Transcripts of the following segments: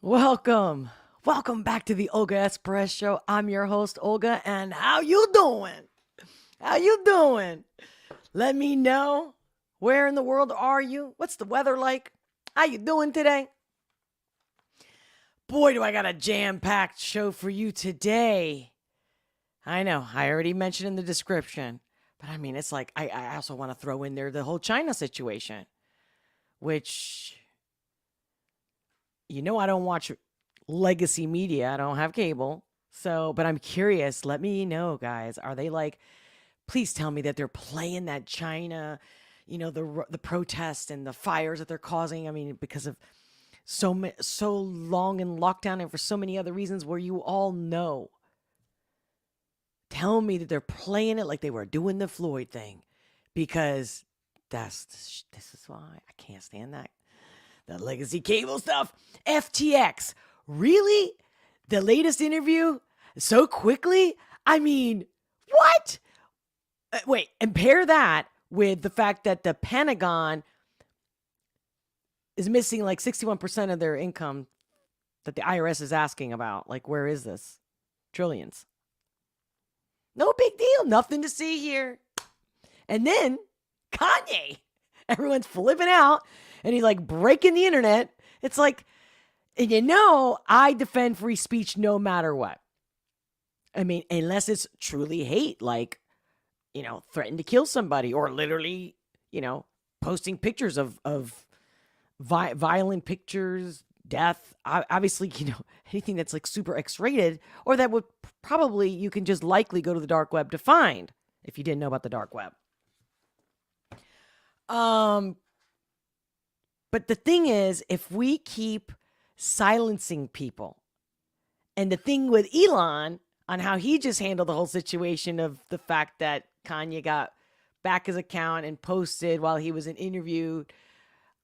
Welcome. Welcome back to the Olga S show. I'm your host, Olga, and how you doing? How you doing? Let me know. Where in the world are you? What's the weather like? How you doing today? Boy, do I got a jam-packed show for you today. I know, I already mentioned in the description, but I mean, it's like I also want to throw in there the whole China situation, which I don't watch legacy media. I don't have cable. So, but I'm curious. Let me know, guys. Are they like, please tell me that they're playing that China, the protests and the fires that they're causing. I mean, because of so long in lockdown and for so many other reasons where you all know. Tell me that they're playing it like they were doing the Floyd thing, because this is why I can't stand that legacy cable stuff. FTX, really? The latest interview so quickly? I mean, what? Wait, and pair that with the fact that the Pentagon is missing like 61% of their income that the IRS is asking about. Like, where is this? Trillions. No big deal. Nothing to see here. And then Kanye. Everyone's flipping out and he's like breaking the internet. It's like, and I defend free speech no matter what. I mean, unless it's truly hate, like, threaten to kill somebody or literally, posting pictures of violent pictures, death. Obviously, anything that's like super X-rated or that would probably, you can just likely go to the dark web to find if you didn't know about the dark web. But the thing is, if we keep silencing people, and the thing with Elon on how he just handled the whole situation of the fact that Kanye got back his account and posted while he was in interview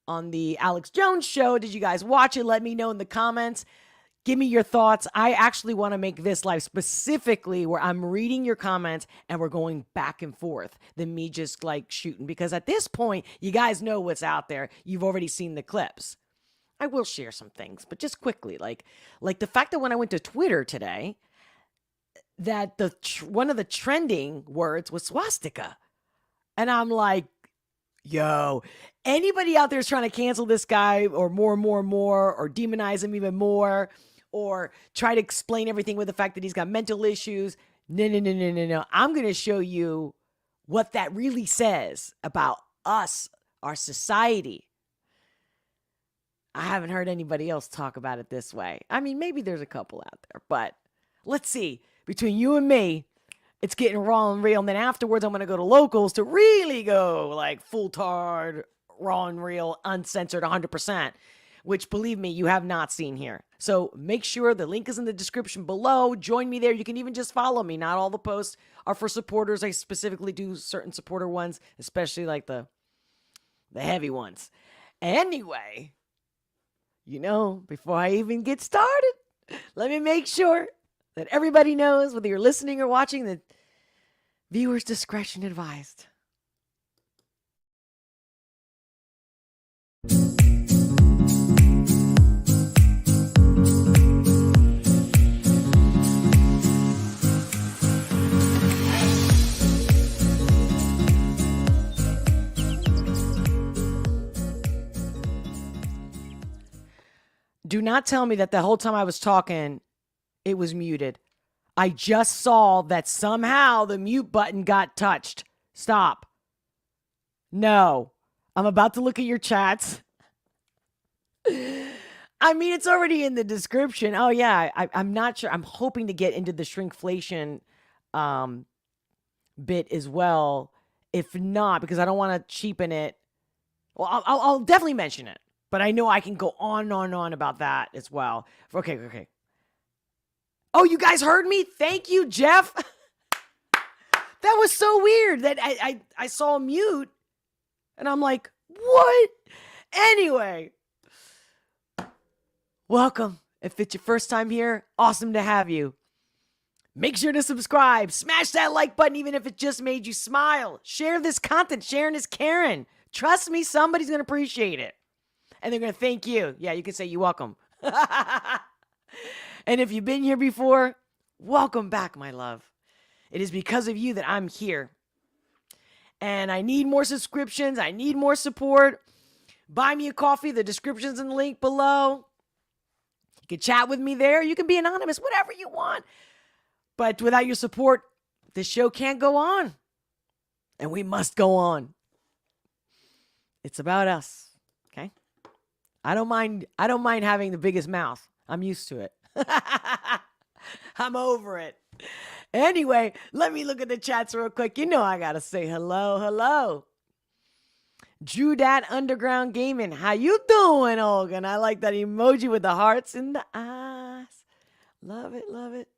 on the Alex Jones show. Did you guys watch it? Let me know in the comments. Give me your thoughts. I actually want to make this live specifically where I'm reading your comments and we're going back and forth than me just like shooting. Because at this point, you guys know what's out there. You've already seen the clips. I will share some things, but just quickly, like the fact that when I went to Twitter today, that one of the trending words was swastika. And I'm like, yo, anybody out there is trying to cancel this guy or more, or demonize him even more, or try to explain everything with the fact that he's got mental issues. No. I'm going to show you what that really says about us, our society. I haven't heard anybody else talk about it this way. I mean, maybe there's a couple out there, but let's see. Between you and me, it's getting raw and real. And then afterwards, I'm going to go to locals to really go like full tard, raw and real, uncensored 100%, which believe me, you have not seen here. So make sure the link is in the description below. Join me there. You can even just follow me. Not all the posts are for supporters. I specifically do certain supporter ones, especially like the heavy ones. Anyway, before I even get started, let me make sure that everybody knows, whether you're listening or watching, that viewers' discretion advised. Do not tell me that the whole time I was talking, it was muted. I just saw that somehow the mute button got touched. Stop. No. I'm about to look at your chats. I mean, it's already in the description. Oh, yeah. I'm not sure. I'm hoping to get into the shrinkflation bit as well. If not, because I don't want to cheapen it. Well, I'll definitely mention it. But I know I can go on and on about that as well. Okay. Oh, you guys heard me? Thank you, Jeff. That was so weird that I saw a mute and I'm like, what? Anyway, welcome. If it's your first time here, awesome to have you. Make sure to subscribe. Smash that like button even if it just made you smile. Share this content. Sharing is caring. Trust me, somebody's going to appreciate it. And they're going to thank you. Yeah, you can say you're welcome. And if you've been here before, welcome back, my love. It is because of you that I'm here. And I need more subscriptions. I need more support. Buy me a coffee. The description's in the link below. You can chat with me there. You can be anonymous, whatever you want. But without your support, this show can't go on. And we must go on. It's about us. Okay? I don't mind having the biggest mouth. I'm used to it. I'm over it. Anyway, let me look at the chats real quick. You know I gotta say hello. Drew Dat Underground Gaming. How you doing, Olga? And I like that emoji with the hearts in the eyes. Love it.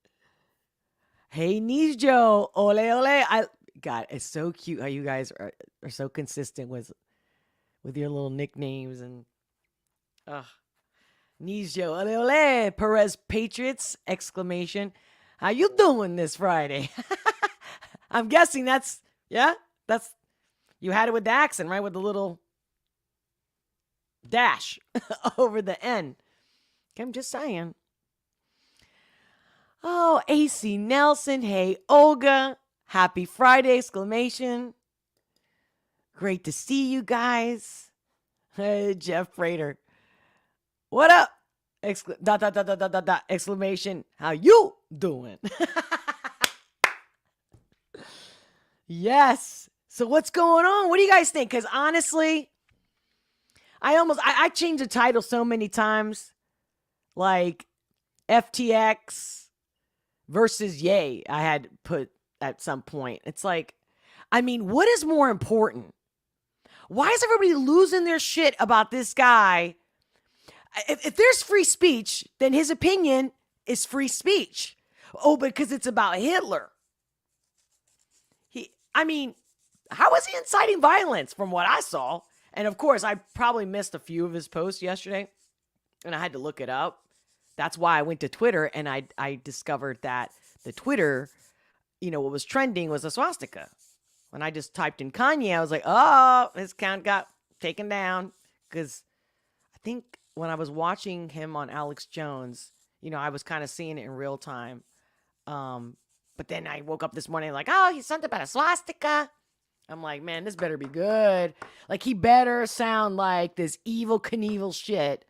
Hey, Nijo. Ole. God, it's so cute how you guys are so consistent with your little nicknames and Nijo. Ole. Pérez Patriots! Exclamation. How you doing this Friday? I'm guessing that's you had it with the accent, right? With the little dash over the N. Okay, I'm just saying. Oh, AC Nelson. Hey, Olga. Happy Friday! Exclamation. Great to see you guys. Hey, Jeff Prater. What up? Exclamation. How you doing? Yes. So what's going on? What do you guys think? Because honestly, I changed the title so many times. Like FTX versus Yay, I had put at some point. It's like, I mean, what is more important? Why is everybody losing their shit about this guy? If there's free speech, then his opinion is free speech. Oh, because it's about Hitler. How was he inciting violence from what I saw? And of course, I probably missed a few of his posts yesterday, and I had to look it up. That's why I went to Twitter, and I discovered that the Twitter, what was trending was a swastika. When I just typed in Kanye, I was like, oh, his count got taken down. Because I think when I was watching him on Alex Jones, I was kind of seeing it in real time. But then I woke up this morning like, oh, he's something about a swastika. I'm like, man, this better be good. Like, he better sound like this evil Knievel shit.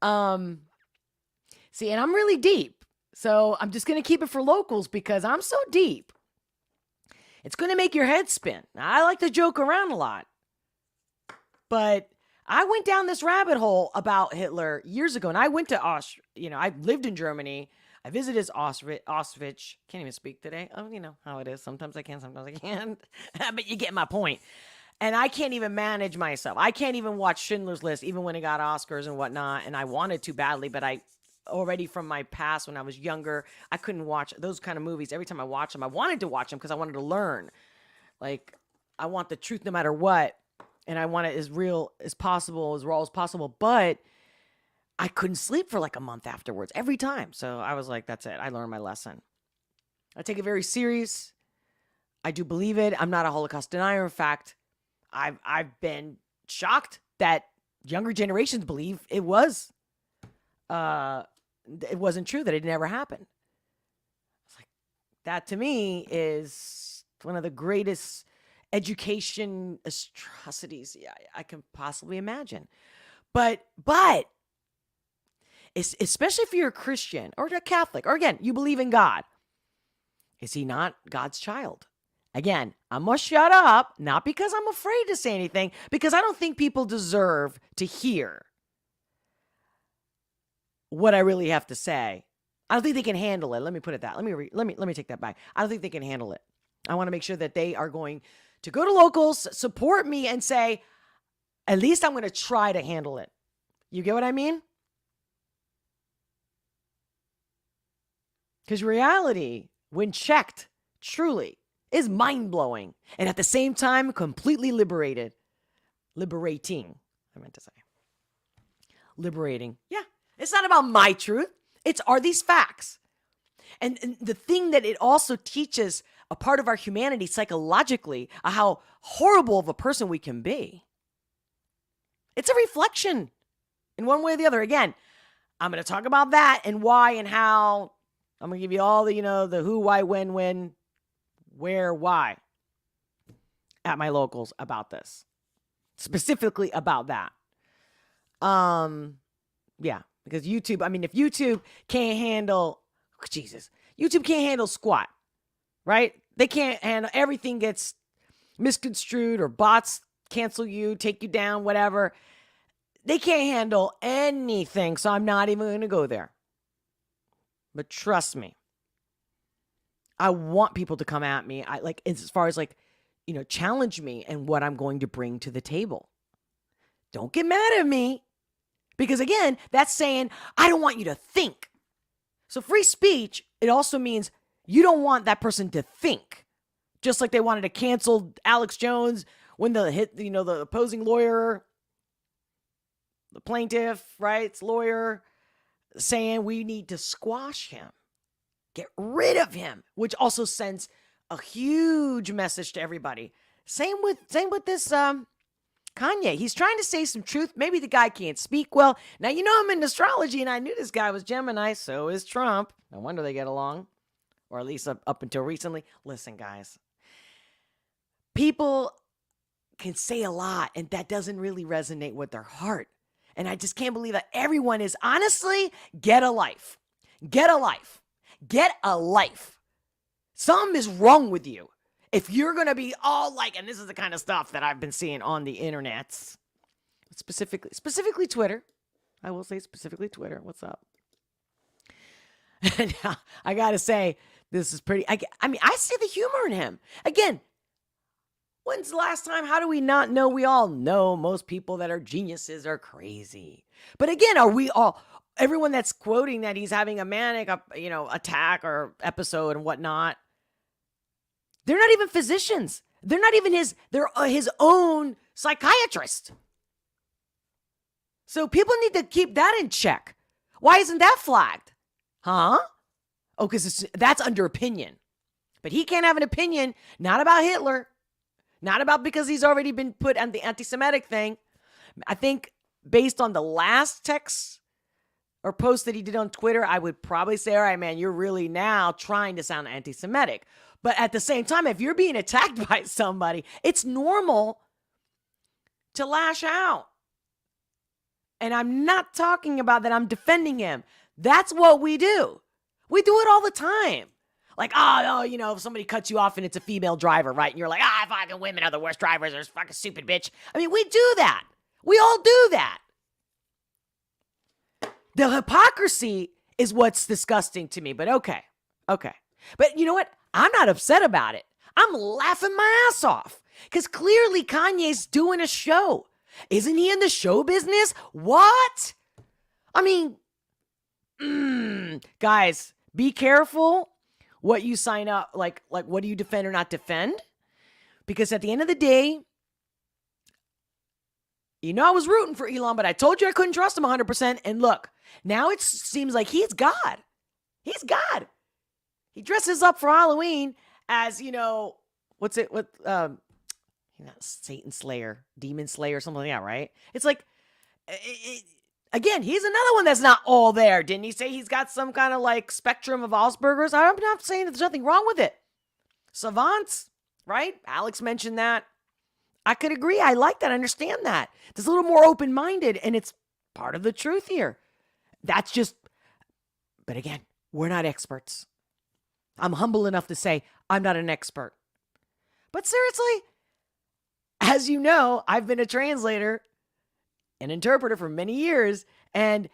See, and I'm really deep. So I'm just going to keep it for locals because I'm so deep. It's going to make your head spin. Now, I like to joke around a lot. But I went down this rabbit hole about Hitler years ago. And I went to I lived in Germany. I visited Auschwitz. Can't even speak today. Oh, you know how it is. Sometimes I can, sometimes I can't. But you get my point. And I can't even manage myself. I can't even watch Schindler's List, even when it got Oscars and whatnot. And I wanted to badly, but I already from my past when I was younger, I couldn't watch those kind of movies. Every time I watch them, I wanted to watch them because I wanted to learn. Like, I want the truth no matter what. And I want it as real as possible, as raw as possible. But I couldn't sleep for like a month afterwards, every time. So I was like, that's it. I learned my lesson. I take it very serious. I do believe it. I'm not a Holocaust denier. In fact, I've been shocked that younger generations believe it wasn't true, that it never happened. It's like, that to me is one of the greatest education atrocities I can possibly imagine. But especially if you're a Christian or a Catholic, or again, you believe in God, is he not God's child? Again, I'm going to shut up, not because I'm afraid to say anything, because I don't think people deserve to hear what I really have to say. I don't think they can handle it. Let me put it that. Let me take that back. I don't think they can handle it. I want to make sure that they are going to go to locals, support me, and say, at least I'm going to try to handle it. You get what I mean? Because reality, when checked, truly is mind-blowing. And at the same time, completely liberating, I meant to say. Liberating. Yeah. It's not about my truth. Are these facts. And the thing that it also teaches a part of our humanity psychologically, how horrible of a person we can be. It's a reflection in one way or the other. Again, I'm going to talk about that and why and how. I'm going to give you all the, the who, why, when, where, why at my locals about this. Specifically about that. Yeah, because YouTube, if YouTube can't handle, YouTube can't handle squat, right? They can't handle, everything gets misconstrued or bots cancel you, take you down, whatever. They can't handle anything, so I'm not even going to go there. But trust me, I want people to come at me. I like, as far as challenge me and what I'm going to bring to the table. Don't get mad at me, because again, that's saying I don't want you to think. So free speech, it also means you don't want that person to think. Just like they wanted to cancel Alex Jones when the opposing lawyer, the plaintiff, right's lawyer, saying we need to squash him, get rid of him, which also sends a huge message to everybody. Same with this Kanye. He's trying to say some truth. Maybe the guy can't speak well. Now, I'm in astrology, and I knew this guy was Gemini. So is Trump. No wonder they get along, or at least up until recently. Listen, guys, people can say a lot, and that doesn't really resonate with their heart. And I just can't believe that everyone is, honestly, get a life. Get a life. Get a life. Something is wrong with you. If you're going to be all like, and this is the kind of stuff that I've been seeing on the internets, specifically Twitter. I will say specifically Twitter. What's up? And I got to say, this is pretty, I see the humor in him. Again, when's the last time? How do we not know? We all know most people that are geniuses are crazy. But again, are we all, everyone that's quoting that he's having a manic, attack or episode and whatnot, they're not even physicians. They're not even they're his own psychiatrist. So people need to keep that in check. Why isn't that flagged? Huh? Oh, because that's under opinion. But he can't have an opinion, not about Hitler, not about because he's already been put on the anti-Semitic thing. I think based on the last text or post that he did on Twitter, I would probably say, all right, man, you're really now trying to sound anti-Semitic. But at the same time, if you're being attacked by somebody, it's normal to lash out. And I'm not talking about that I'm defending him. That's what we do. We do it all the time. Like, if somebody cuts you off and it's a female driver, right? And you're like, fucking women are the worst drivers. They're fucking stupid bitch. We do that. We all do that. The hypocrisy is what's disgusting to me, but okay. But you know what? I'm not upset about it. I'm laughing my ass off because clearly Kanye's doing a show. Isn't he in the show business? What? Guys, be careful what you sign up. Like what do you defend or not defend? Because at the end of the day, I was rooting for Elon, but I told you I couldn't trust him 100%. And look, now it seems like he's God. He's God. He dresses up for Halloween as, what's it? Satan Slayer, Demon Slayer, something like that, right? It's like, again, he's another one that's not all there. Didn't he say he's got some kind of spectrum of Asperger's? I'm not saying there's nothing wrong with it. Savants, right? Alex mentioned that. I could agree. I like that. I understand that. It's a little more open-minded, and it's part of the truth here. But again, we're not experts. I'm humble enough to say I'm not an expert. But seriously, as you know, I've been a translator, an interpreter for many years. And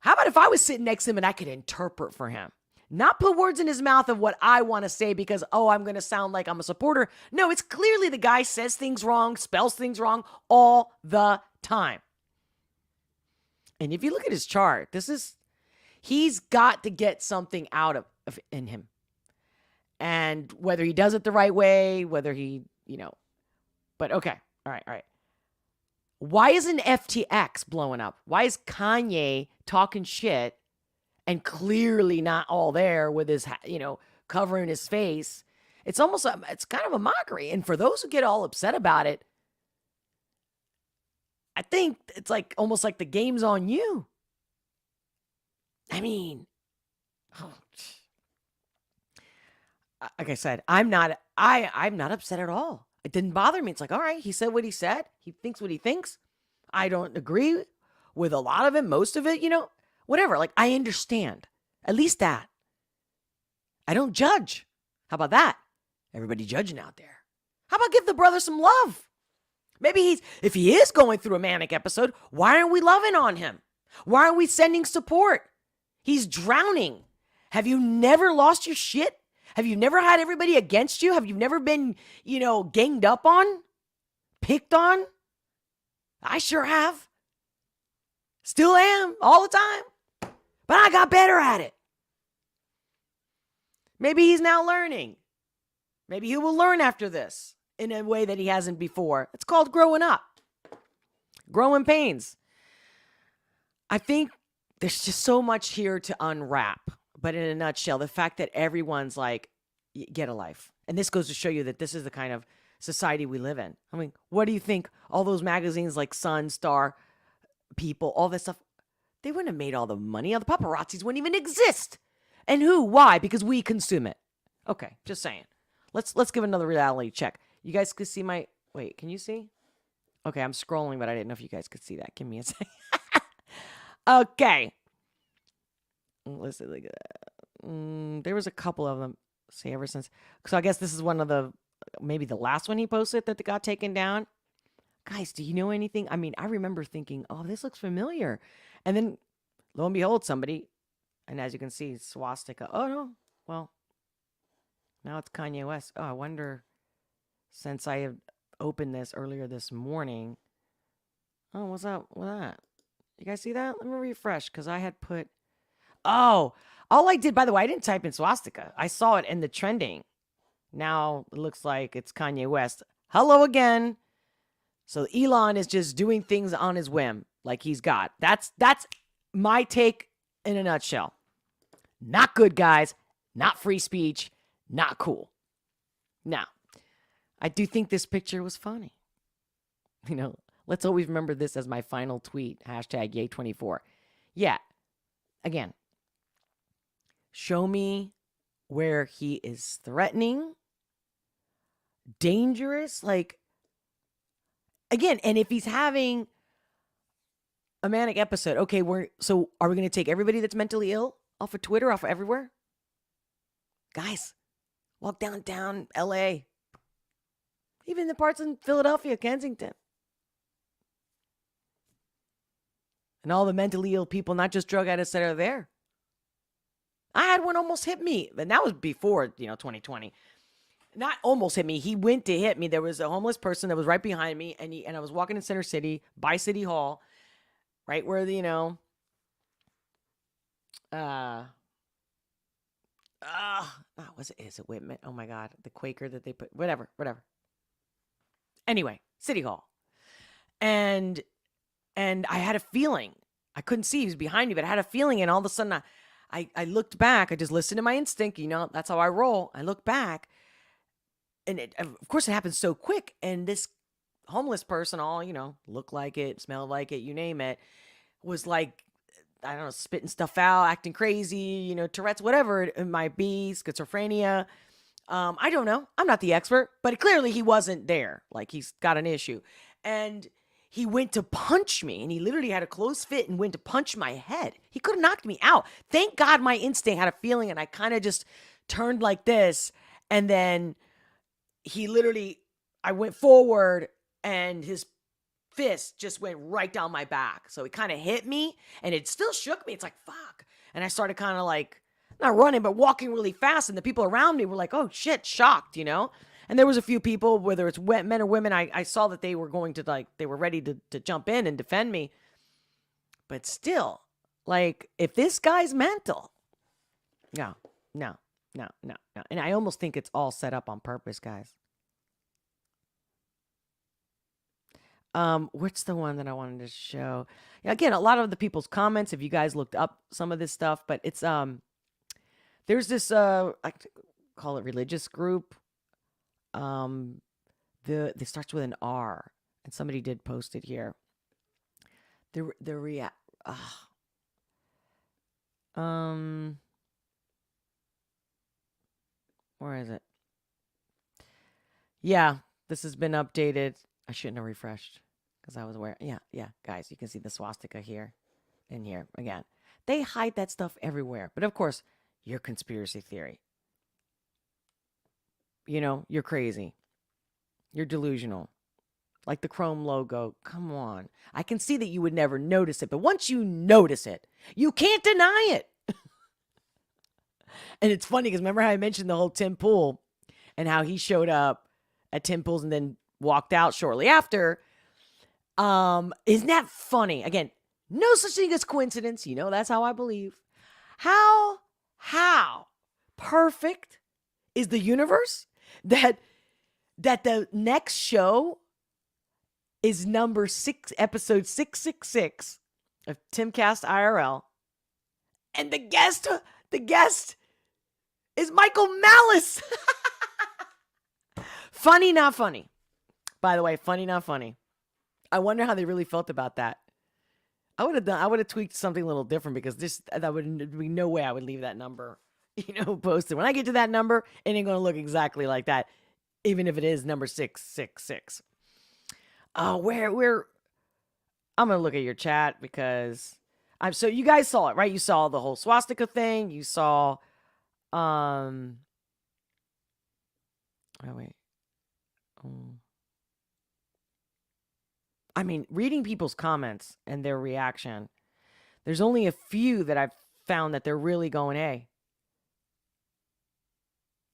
how about if I was sitting next to him and I could interpret for him? Not put words in his mouth of what I want to say because, I'm going to sound like I'm a supporter. No, it's clearly the guy says things wrong, spells things wrong all the time. And if you look at his chart, he's got to get something out of in him. And whether he does it the right way, whether he, but okay. All right. Why isn't FTX blowing up? Why is Kanye talking shit and clearly not all there with his, covering his face? It's kind of a mockery. And for those who get all upset about it, I think it's almost like the game's on you. I mean, like I said, I'm not upset at all. It didn't bother me. It's like, all right, he said what he said. He thinks what he thinks. I don't agree with a lot of it, most of it, whatever. Like, I understand. At least that. I don't judge. How about that? Everybody judging out there. How about give the brother some love? Maybe if he is going through a manic episode, why aren't we loving on him? Why aren't we sending support? He's drowning. Have you never lost your shit? Have you never had everybody against you? Have you never been, ganged up on? Picked on? I sure have. Still am all the time. But I got better at it. Maybe he's now learning. Maybe he will learn after this in a way that he hasn't before. It's called growing up. Growing pains. I think there's just so much here to unwrap. But in a nutshell, the fact that everyone's like, get a life. And this goes to show you that this is the kind of society we live in. I mean, what do you think? All those magazines like Sun, Star, People, all this stuff, they wouldn't have made all the money. All the paparazzis wouldn't even exist. And who? Why? Because we consume it. Okay, just saying. Let's give another reality check. You guys could see my... Wait, can you see? Okay, I'm scrolling, but I didn't know if you guys could see that. Give me a second. Okay. Let's see. Look at that. There was a couple of them. See, ever since... So I guess this is one of the... Maybe the last one he posted that got taken down. Guys, do you know anything? I mean, I remember thinking, oh, this looks familiar. And then, lo and behold, somebody... And as you can see, swastika. Oh, no. Well, now it's Kanye West. Oh, I wonder, since I have opened this earlier this morning. Oh, what's up with that? You guys see that? Let me refresh, because I had put... Oh, all I did, by the way, I didn't type in swastika. I saw it in the trending. Now it looks like it's Kanye West. Hello again. So Elon is just doing things on his whim, like he's got. That's my take in a nutshell. Not good, guys. Not free speech. Not cool. Now, I do think this picture was funny. Let's always remember this as my final tweet. Hashtag Yay24. Yeah. Again, show me where he is threatening, dangerous, like, again, and if he's having a manic episode, okay, so are we going to take everybody that's mentally ill off of Twitter, off of everywhere? Guys, walk downtown LA, even the parts in Philadelphia, Kensington. And all the mentally ill people, not just drug addicts, that are there. I had one almost hit me, and that was before, 2020. Not almost hit me. He went to hit me. There was a homeless person that was right behind me, and I was walking in Center City by City Hall, right where the, is it Whitman? Oh my God, the Quaker that they put, whatever. Anyway, City Hall. And I had a feeling. I couldn't see, he was behind me, but I had a feeling, and all of a sudden I looked back. I just listened to my instinct, that's how I roll. I looked back, and of course it happened so quick, and this homeless person, all, looked like it, smelled like it, you name it, was like, I don't know, spitting stuff out, acting crazy, Tourette's, whatever it might be, schizophrenia. I don't know. I'm not the expert, but clearly he wasn't there. Like, he's got an issue. And he went to punch me, and he literally had a closed fit and went to punch my head. He could have knocked me out. Thank God my instinct had a feeling, and I kind of just turned like this, and then I went forward, and his fist just went right down my back. So it kind of hit me, and it still shook me. It's like, fuck. And I started kind of like, not running, but walking really fast, and the people around me were like, oh shit, shocked, And there was a few people, whether it's men or women, I saw that they were going to, they were ready to jump in and defend me. But still, if this guy's mental, no. And I almost think it's all set up on purpose, guys. What's the one that I wanted to show? Again, a lot of the people's comments, if you guys looked up some of this stuff, but it's, there's this, I call it religious group. This starts with an R, and somebody did post it here. Where is it? Yeah, this has been updated. I shouldn't have refreshed because I was aware. Yeah, guys, you can see the swastika here and here again. They hide that stuff everywhere. But of course, your conspiracy theory. You're crazy. You're delusional. Like the Chrome logo. Come on. I can see that you would never notice it, but once you notice it, you can't deny it. And it's funny because remember how I mentioned the whole Tim Pool and how he showed up at Tim Pool's and then walked out shortly after. Isn't that funny? Again, no such thing as coincidence. That's how I believe. How perfect is the universe that the next show is number 6, episode 666 of Timcast IRL. And the guest is Michael Malice. Funny, not funny. By the way, funny, not funny. I wonder how they really felt about that. I would have tweaked something a little different because that would be no way I would leave that number, posted. When I get to that number, it ain't going to look exactly like that, even if it is number 666. I'm going to look at your chat because so you guys saw it, right? You saw the whole swastika thing. You saw, oh, wait. I mean, reading people's comments and their reaction, there's only a few that I've found that they're really going, hey.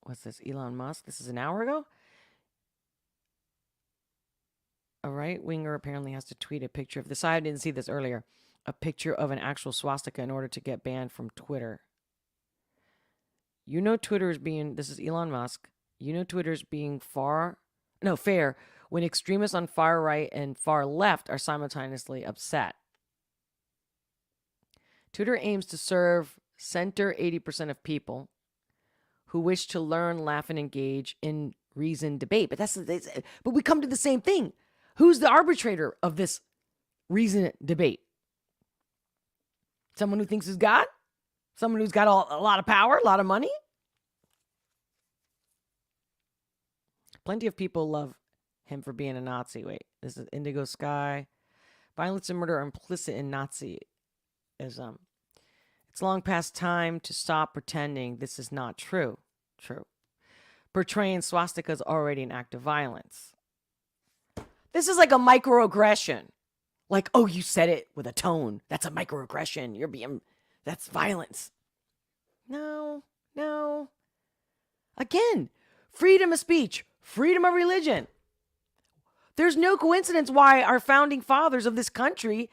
What's this? Elon Musk? This is an hour ago? A right-winger apparently has to tweet a picture of this. I didn't see this earlier. A picture of an actual swastika in order to get banned from Twitter. Twitter is being, this is Elon Musk. Twitter is being fair when extremists on far right and far left are simultaneously upset. Twitter aims to serve center 80% of people who wish to learn, laugh, and engage in reasoned debate. But we come to the same thing. Who's the arbitrator of this reasoned debate? Someone who thinks he's God? Someone who's got a lot of power, a lot of money? Plenty of people love him for being a Nazi. Wait, this is Indigo Sky. Violence and murder are implicit in Nazism. It's long past time to stop pretending this is not true. True. Portraying swastika is already an act of violence. This is like a microaggression. Like, oh, you said it with a tone. That's a microaggression. That's violence. No. Again, freedom of speech, freedom of religion. There's no coincidence why our founding fathers of this country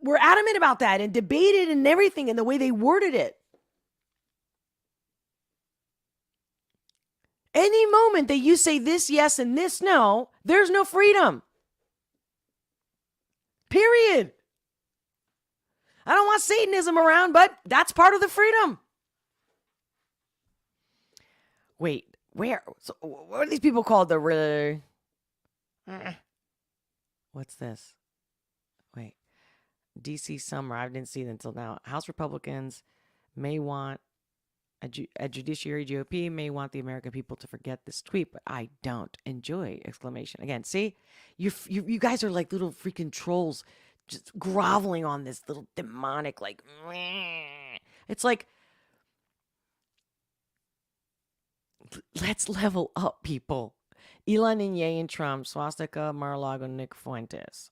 were adamant about that and debated and everything and the way they worded it. Any moment that you say this yes and this no, there's no freedom. Period. I don't want Satanism around, but that's part of the freedom. Wait, what are these people called? What's this? Wait. DC Summer. I didn't see it until now. House Republicans may want a judiciary GOP may want the American people to forget this tweet, but I don't. Enjoy! Exclamation. Again, see? You guys are like little freaking trolls just groveling on this little demonic, like, it's like, let's level up, people. Elon and Ye and Trump, swastika, Mar-a-Lago, Nick Fuentes.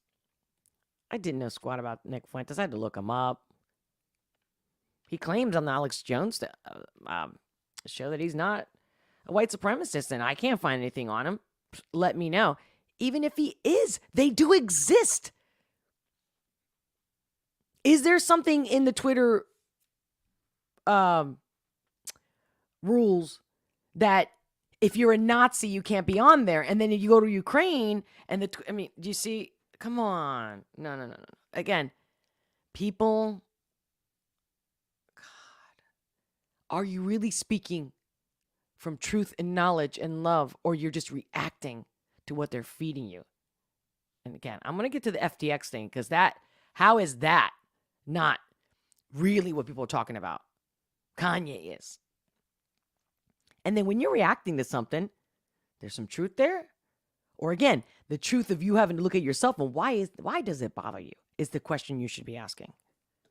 I didn't know squat about Nick Fuentes. I had to look him up. He claims on the Alex Jones show that he's not a white supremacist, and I can't find anything on him. Let me know. Even if he is, they do exist. Is there something in the Twitter rules that if you're a Nazi, you can't be on there? And then if you go to Ukraine, and do you see? Come on. No. Again, people, God, are you really speaking from truth and knowledge and love, or you're just reacting to what they're feeding you? And again, I'm going to get to the FTX thing, because how is that not really what people are talking about. Kanye is. And then when you're reacting to something, there's some truth there. Or again, the truth of you having to look at yourself and why does it bother you is the question you should be asking.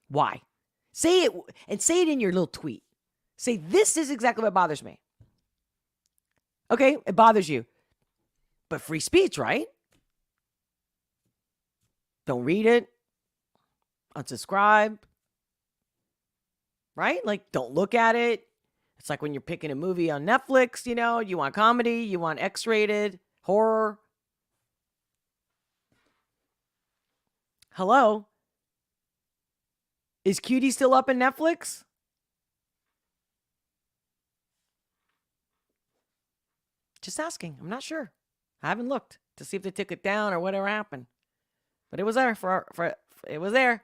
Why? Say it, and say it in your little tweet. Say, this is exactly what bothers me. Okay, it bothers you. But free speech, right? Don't read it. Unsubscribe. Right? Like, don't look at it. It's like when you're picking a movie on Netflix, you want comedy, you want X-rated, horror. Hello? Is Cutie still up in Netflix? Just asking. I'm not sure. I haven't looked to see if they took it down or whatever happened. But it was there it was there.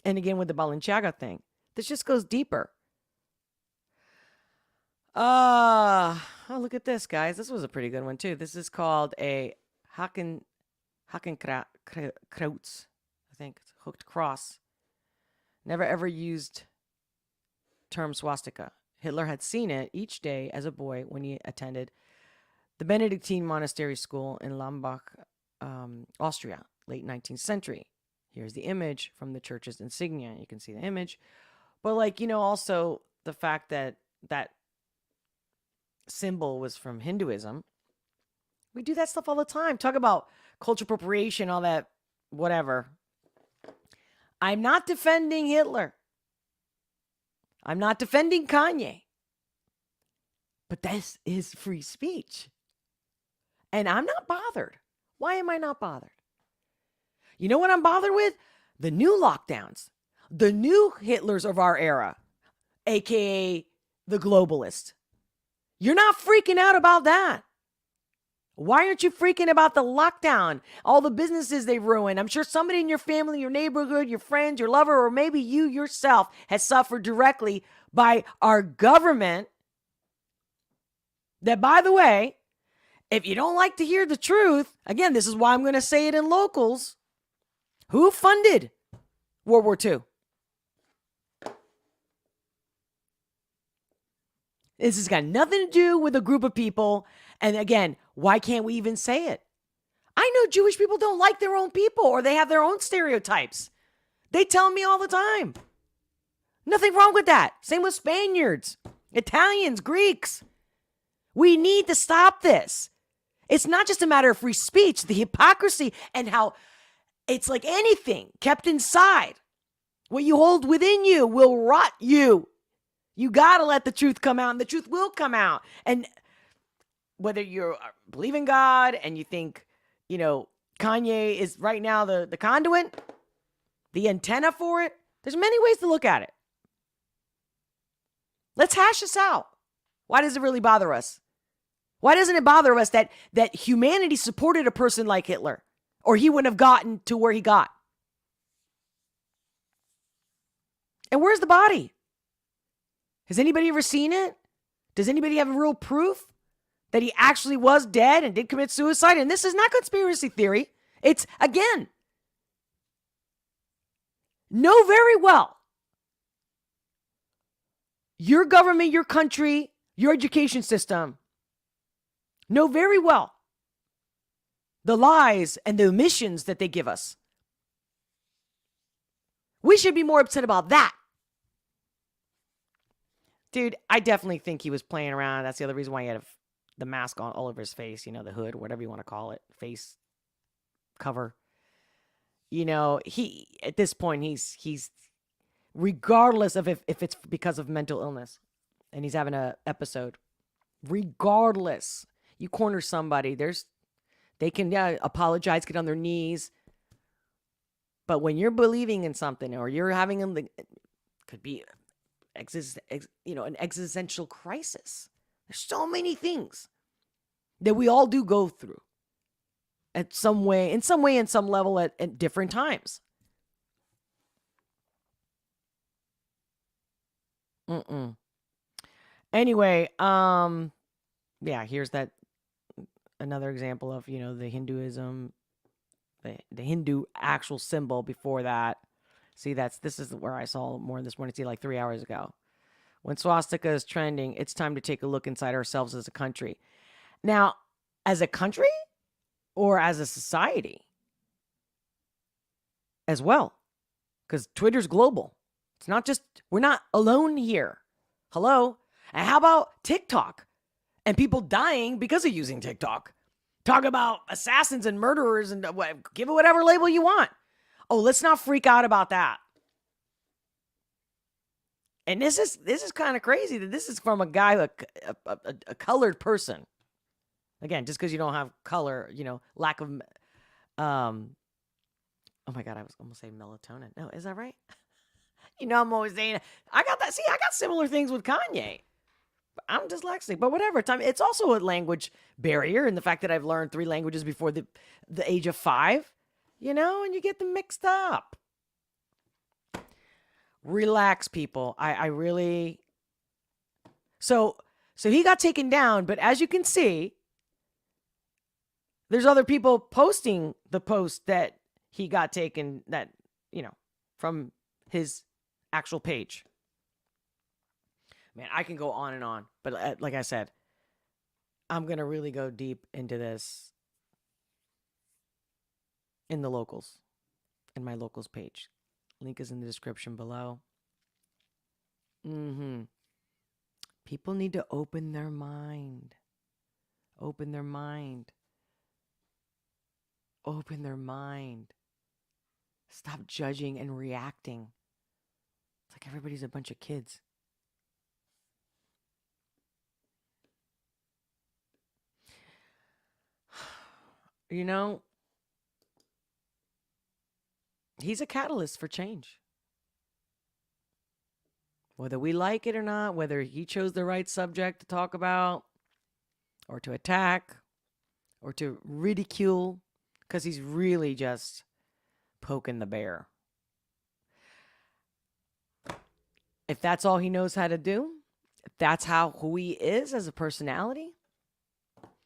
And again with the Balenciaga thing, this just goes deeper. Look at this, guys. This was a pretty good one too. This is called a Hakenkreuz. I think it's hooked cross. Never ever used term swastika. Hitler had seen it each day as a boy when he attended the Benedictine monastery school in Lambach, Austria, late 19th century. Here's the image from the church's insignia. You can see the image. But also the fact that that symbol was from Hinduism. We do that stuff all the time. Talk about cultural appropriation, all that, whatever. I'm not defending Hitler. I'm not defending Kanye. But this is free speech. And I'm not bothered. Why am I not bothered? You know what I'm bothered with? The new lockdowns. The new Hitlers of our era. AKA the globalist. You're not freaking out about that. Why aren't you freaking about the lockdown? All the businesses they've ruined. I'm sure somebody in your family, your neighborhood, your friends, your lover, or maybe you yourself has suffered directly by our government. That, by the way, if you don't like to hear the truth, again, this is why I'm going to say it in locals. Who funded World War II? This has got nothing to do with a group of people. And again, why can't we even say it? I know Jewish people don't like their own people or they have their own stereotypes. They tell me all the time. Nothing wrong with that. Same with Spaniards, Italians, Greeks. We need to stop this. It's not just a matter of free speech, the hypocrisy and how it's like anything kept inside. What you hold within you will rot you. You got to let the truth come out, and the truth will come out. And whether you believe in God and you think, Kanye is right now the conduit, the antenna for it, there's many ways to look at it. Let's hash this out. Why does it really bother us? Why doesn't it bother us that humanity supported a person like Hitler, or he wouldn't have gotten to where he got? And where's the body? Has anybody ever seen it? Does anybody have real proof that he actually was dead and did commit suicide? And this is not conspiracy theory. It's, again, know very well your government, your country, your education system, know very well the lies and the omissions that they give us. We should be more upset about that. Dude, I definitely think he was playing around. That's the other reason why he had the mask on all over his face, the hood, whatever you want to call it, face cover. He at this point, he's regardless of if it's because of mental illness and he's having an episode, regardless, you corner somebody, they can apologize, get on their knees. But when you're believing in something or you're having it could be an existential crisis. There's so many things that we all do go through in some level at different times. Anyway, here's that another example of, the Hinduism the Hindu actual symbol before that. See, this is where I saw more this morning. See, like 3 hours ago. When swastika is trending, it's time to take a look inside ourselves as a country. Now, as a country or as a society as well, because Twitter's global. It's not just, we're not alone here. Hello? And how about TikTok and people dying because of using TikTok? Talk about assassins and murderers and give it whatever label you want. Oh, let's not freak out about that. And this is kind of crazy that this is from a guy, a colored person. Again, just because you don't have color, lack of, oh my God, I was almost saying melatonin. No, is that right? I'm always saying, I got similar things with Kanye. I'm dyslexic, but whatever. It's also a language barrier in the fact that I've learned 3 languages before the age of 5, and you get them mixed up. Relax, people. I really... So he got taken down, but as you can see, there's other people posting the post that he got taken, that, from his actual page. Man, I can go on and on, but like I said, I'm going to really go deep into this in the locals, in my locals page. Link is in the description below. People need to open their mind. Open their mind. Open their mind. Stop judging and reacting. It's like everybody's a bunch of kids. He's a catalyst for change. Whether we like it or not, whether he chose the right subject to talk about, or to attack, or to ridicule, because he's really just poking the bear. If that's all he knows how to do, if that's who he is as a personality,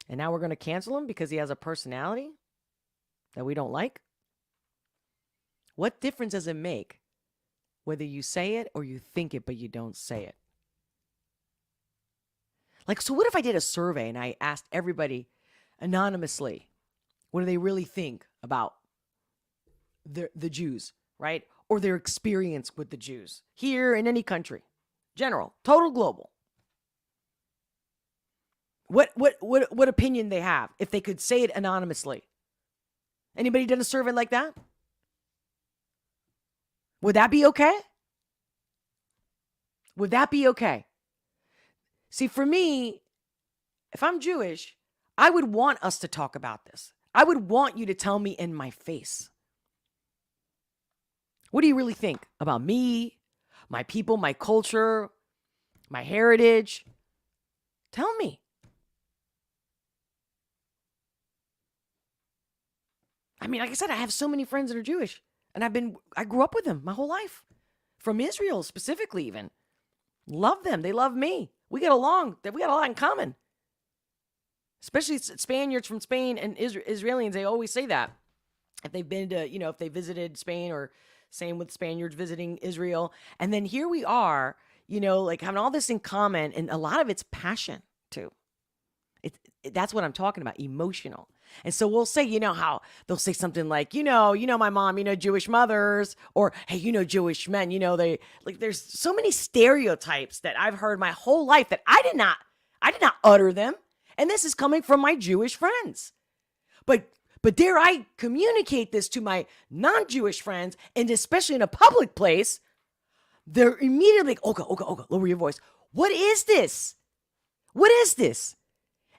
and now we're going to cancel him because he has a personality that we don't like, what difference does it make whether you say it or you think it, but you don't say it? Like, so what if I did a survey and I asked everybody anonymously, what do they really think about the Jews, right? Or their experience with the Jews here in any country, general, total, global. What opinion they have if they could say it anonymously? Anybody done a survey like that? Would that be okay? Would that be okay? See, for me, if I'm Jewish, I would want us to talk about this. I would want you to tell me in my face. What do you really think about me, my people, my culture, my heritage? Tell me. I mean, like I said, I have so many friends that are Jewish, and I grew up with them my whole life, from Israel specifically even. Love them. They love me. We get along. We got a lot in common. Especially Spaniards from Spain and Israelis, they always say that. If they've been to, if they visited Spain, or same with Spaniards visiting Israel. And then here we are, like having all this in common, and a lot of it's passion too. That's what I'm talking about, emotional. And so we'll say, how they'll say something like, my mom, Jewish mothers, or, hey, Jewish men, they like, there's so many stereotypes that I've heard my whole life that I did not utter them. And this is coming from my Jewish friends. But dare I communicate this to my non-Jewish friends, and especially in a public place, they're immediately like, Olga, lower your voice. What is this? What is this?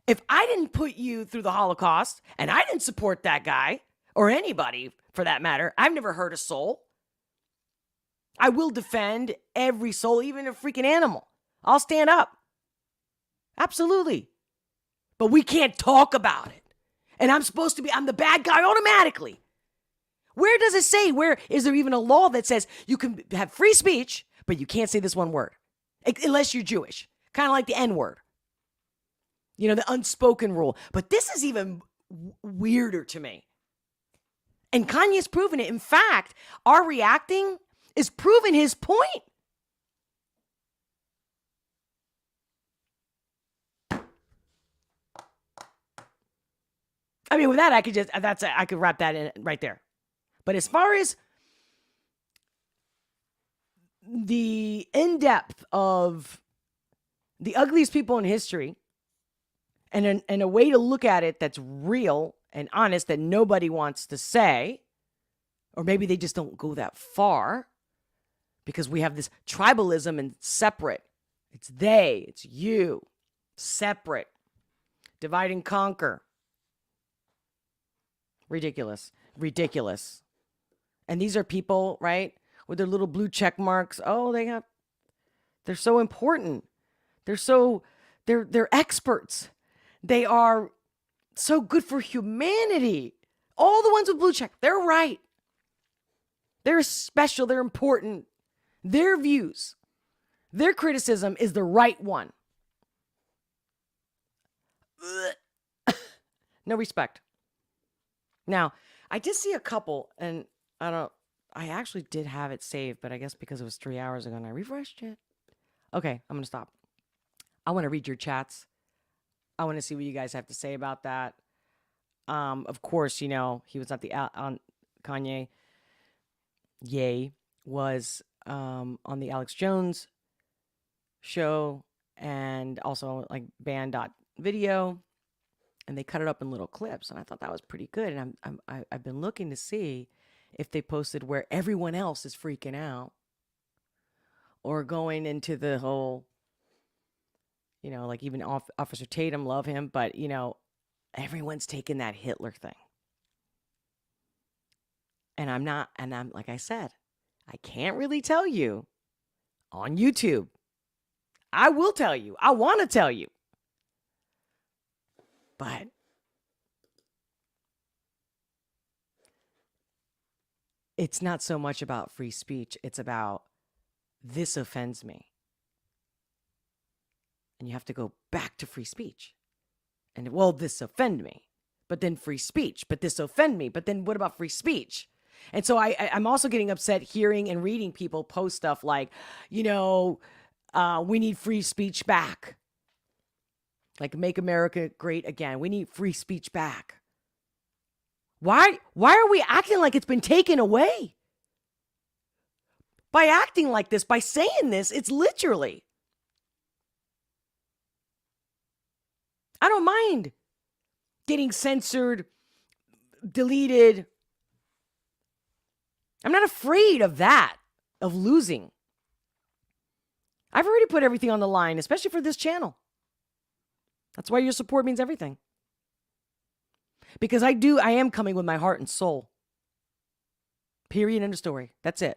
If I didn't put you through the Holocaust, and I didn't support that guy, or anybody for that matter, I've never hurt a soul. I will defend every soul, even a freaking animal. I'll stand up. Absolutely. But we can't talk about it. And I'm the bad guy automatically. Where does it say? Where is there even a law that says you can have free speech, but you can't say this one word? Unless you're Jewish. Kind of like the N-word. The unspoken rule. But this is even weirder to me. And Kanye's proven it. In fact, our reacting is proving his point. I mean, with that, I could wrap that in right there. But as far as the in-depth of the ugliest people in history and a way to look at it that's real and honest that nobody wants to say, or maybe they just don't go that far because we have this tribalism and separate. It's they, it's you, separate, divide and conquer. Ridiculous. And these are people, right, with their little blue check marks. Oh, they're so important. They're experts. They are so good for humanity. All the ones with blue check, they're right. They're special. They're important. Their views, their criticism is the right one. No respect. Now, I did see a couple, and I actually did have it saved, but I guess because it was 3 hours ago and I refreshed it. Okay, I'm going to stop. I want to read your chats. I want to see what you guys have to say about that. Of course, he was at on Kanye. Ye was on the Alex Jones show and also like band.video. And they cut it up in little clips, and I thought that was pretty good. And I've been looking to see if they posted where everyone else is freaking out, or going into the whole, like even Officer Tatum, love him, but everyone's taking that Hitler thing. And I'm like I said, I can't really tell you on YouTube. I will tell you. I want to tell you. But it's not so much about free speech. It's about this offends me. And you have to go back to free speech. And this offend me. But then free speech. But this offend me. But then what about free speech? And so I'm also getting upset hearing and reading people post stuff like, we need free speech back. Like, make America great again. We need free speech back. Why are we acting like it's been taken away? By acting like this, by saying this, it's literally. I don't mind getting censored, deleted. I'm not afraid of that, of losing. I've already put everything on the line, especially for this channel. That's why your support means everything. Because I am coming with my heart and soul. Period, end of story. That's it.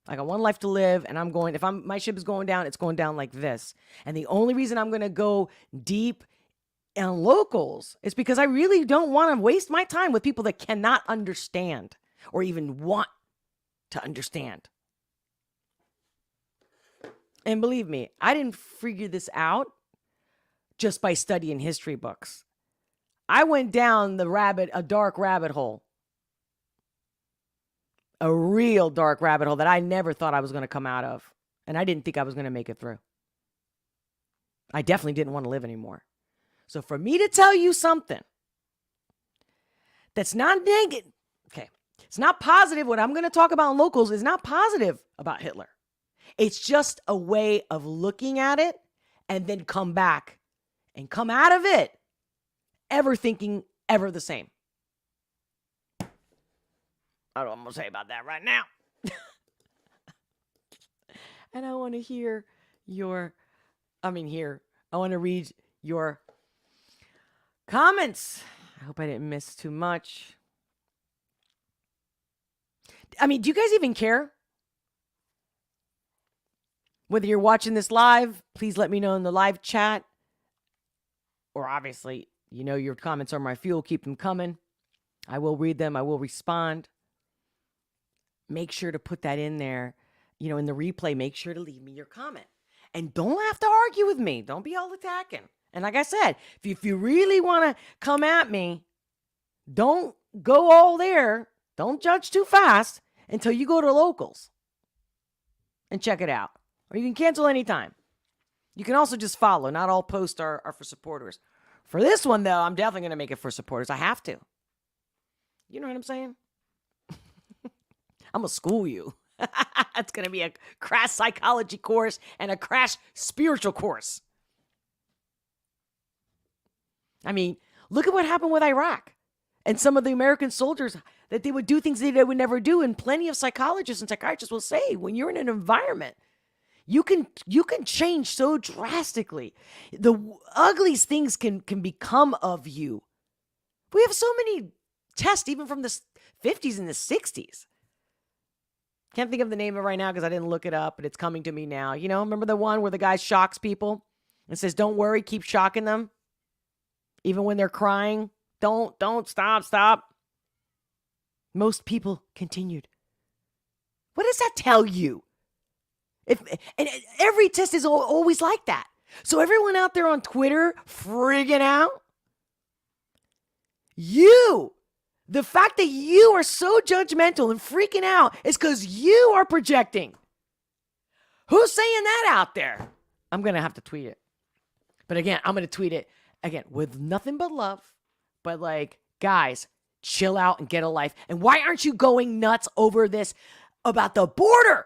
I got one life to live, and my ship is going down, it's going down like this. And the only reason I'm going to go deep on locals is because I really don't want to waste my time with people that cannot understand or even want to understand. And believe me, I didn't figure this out just by studying history books. I went down a dark rabbit hole. A real dark rabbit hole that I never thought I was going to come out of. And I didn't think I was going to make it through. I definitely didn't want to live anymore. So for me to tell you something that's not negative, okay, it's not positive. What I'm going to talk about in locals is not positive about Hitler. It's just a way of looking at it and then come back and come out of it ever thinking ever the same. I don't know what I'm going to say about that right now. And I want to hear I want to read your comments. I hope I didn't miss too much. Do you guys even care? Whether you're watching this live, please let me know in the live chat. Or obviously, your comments are my fuel. Keep them coming. I will read them. I will respond. Make sure to put that in there. In the replay, make sure to leave me your comment. And don't have to argue with me. Don't be all attacking. And like I said, if you really want to come at me, don't go all there. Don't judge too fast until you go to locals and check it out. Or you can cancel anytime. You can also just follow. Not all posts are for supporters. For this one, though, I'm definitely going to make it for supporters. I have to. You know what I'm saying? I'm going to school you. It's going to be a crash psychology course and a crash spiritual course. I mean, look at what happened with Iraq and some of the American soldiers, that they would do things they would never do. And plenty of psychologists and psychiatrists will say, when you're in an environment, you can change so drastically. The ugliest things can become of you. We have so many tests, even from the 50s and the 60s. Can't think of the name of it right now because I didn't look it up, but it's coming to me now. You know, remember the one where the guy shocks people and says, don't worry, keep shocking them. Even when they're crying, don't, stop. Most people continued. What does that tell you? And every test is always like that. So everyone out there on Twitter freaking out, the fact that you are so judgmental and freaking out is because you are projecting. Who's saying that out there? I'm going to have to tweet it. But again, I'm going to tweet it again with nothing but love. But like, guys, chill out and get a life. And why aren't you going nuts over this about the border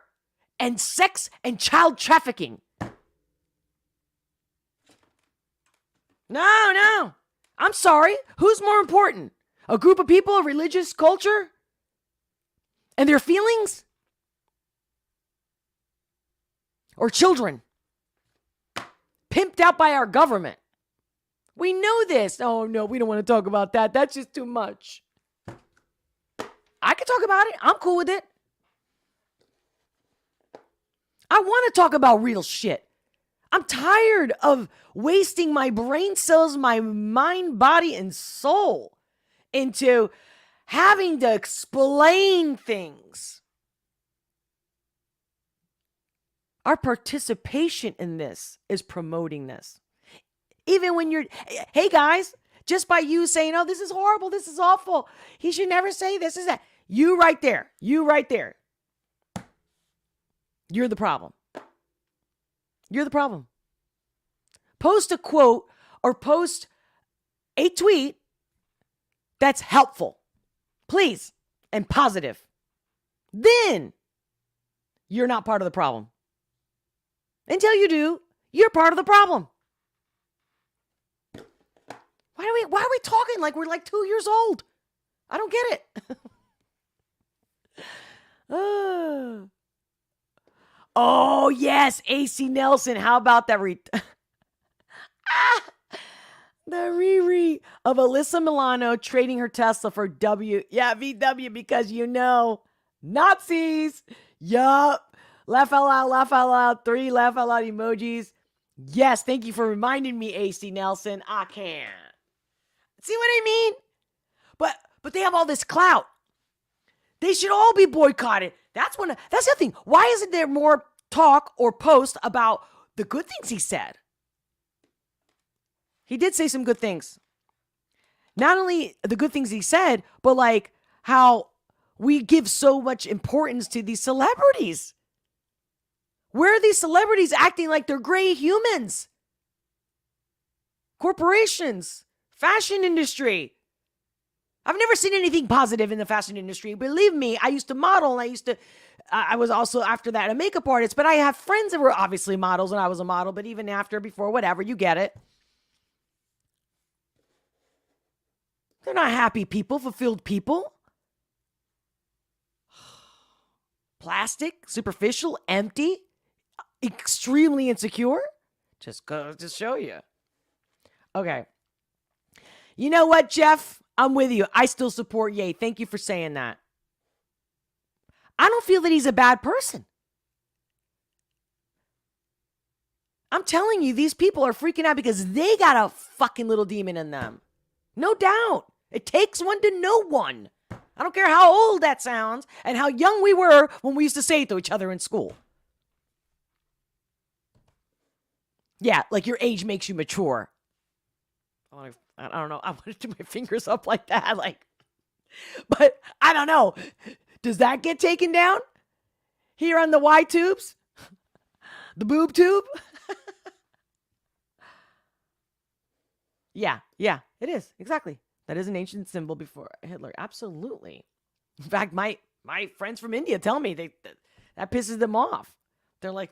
and sex and child trafficking? No. I'm sorry. Who's more important? A group of people, a religious culture, and their feelings? Or children pimped out by our government? We know this. Oh, no, we don't want to talk about that. That's just too much. I can talk about it. I'm cool with it. I want to talk about real shit. I'm tired of wasting my brain cells, my mind, body, and soul into having to explain things. Our participation in this is promoting this. Even when you're, hey guys, just by you saying, oh, this is horrible, this is awful, he should never say this, is that. You right there. You're the problem. You're the problem. Post a quote or post a tweet that's helpful, please, and positive. Then you're not part of the problem. Until you do, you're part of the problem. Why are we talking like we're like 2 years old? I don't get it. Oh, yes, AC Nelson. How about that? The Riri of Alyssa Milano trading her Tesla for VW, because Nazis. Yup. Laugh out loud. 3 laugh out loud emojis. Yes, thank you for reminding me, AC Nelson. I can't. See what I mean? But they have all this clout. They should all be boycotted. That's the other thing. Why isn't there more talk or post about the good things he said? He did say some good things. Not only the good things he said, but like how we give so much importance to these celebrities. Where are these celebrities acting like they're gray humans? Corporations, fashion industry. I've never seen anything positive in the fashion industry. Believe me, I used to model and I was also after that a makeup artist, but I have friends that were obviously models when I was a model, but even after, before, whatever, you get it. They're not happy people, fulfilled people. Plastic, superficial, empty, extremely insecure. Just goes to show you. Okay. You know what, Jeff? I'm with you. I still support Ye. Thank you for saying that. I don't feel that he's a bad person. I'm telling you, these people are freaking out because they got a fucking little demon in them. No doubt. It takes one to know one. I don't care how old that sounds and how young we were when we used to say it to each other in school. Yeah, like your age makes you mature. I don't know. I want to do my fingers up like that. Like, But I don't know. Does that get taken down here on the Y tubes? The boob tube? Yeah, it is. Exactly. That is an ancient symbol before Hitler. Absolutely. In fact, my friends from India tell me that pisses them off. They're like,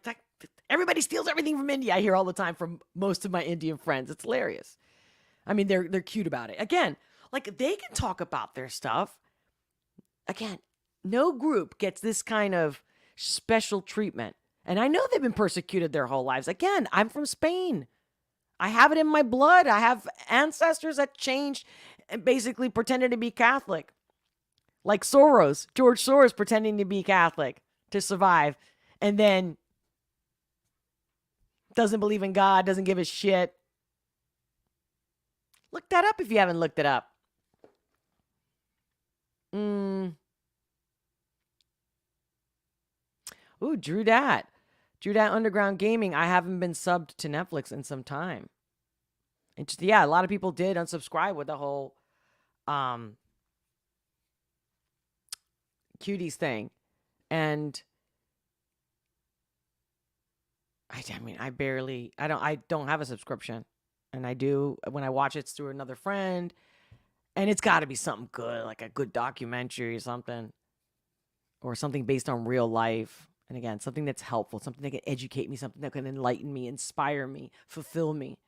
everybody steals everything from India. I hear all the time from most of my Indian friends. It's hilarious. I mean, they're cute about it. Again, like they can talk about their stuff. Again, no group gets this kind of special treatment. And I know they've been persecuted their whole lives. Again, I'm from Spain. I have it in my blood. I have ancestors that changed and basically pretended to be Catholic. Like Soros, George Soros pretending to be Catholic to survive. And then doesn't believe in God, doesn't give a shit. Look that up if you haven't looked it up. Ooh, Drew Dat. Drew Dat Underground Gaming. I haven't been subbed to Netflix in some time. And just, yeah, a lot of people did unsubscribe with the whole cuties thing. And I mean, I don't have a subscription. And I do, when I watch it's through another friend. And it's got to be something good, like a good documentary or something. Or something based on real life. And again, something that's helpful, something that can educate me, something that can enlighten me, inspire me, fulfill me.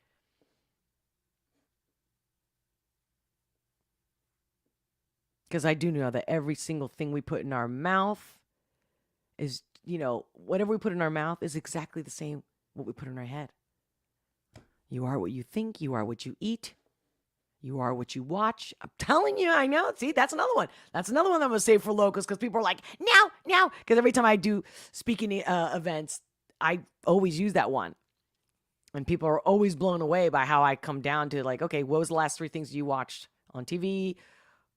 Because I do know that every single thing we put in our mouth is, whatever we put in our mouth is exactly the same what we put in our head. You are what you think. You are what you eat. You are what you watch. I'm telling you, I know. See, that's another one. That's another one I'm going to save for locals because people are like, now. Because every time I do speaking events, I always use that one. And people are always blown away by how I come down to like, okay, what was the last 3 things you watched on TV?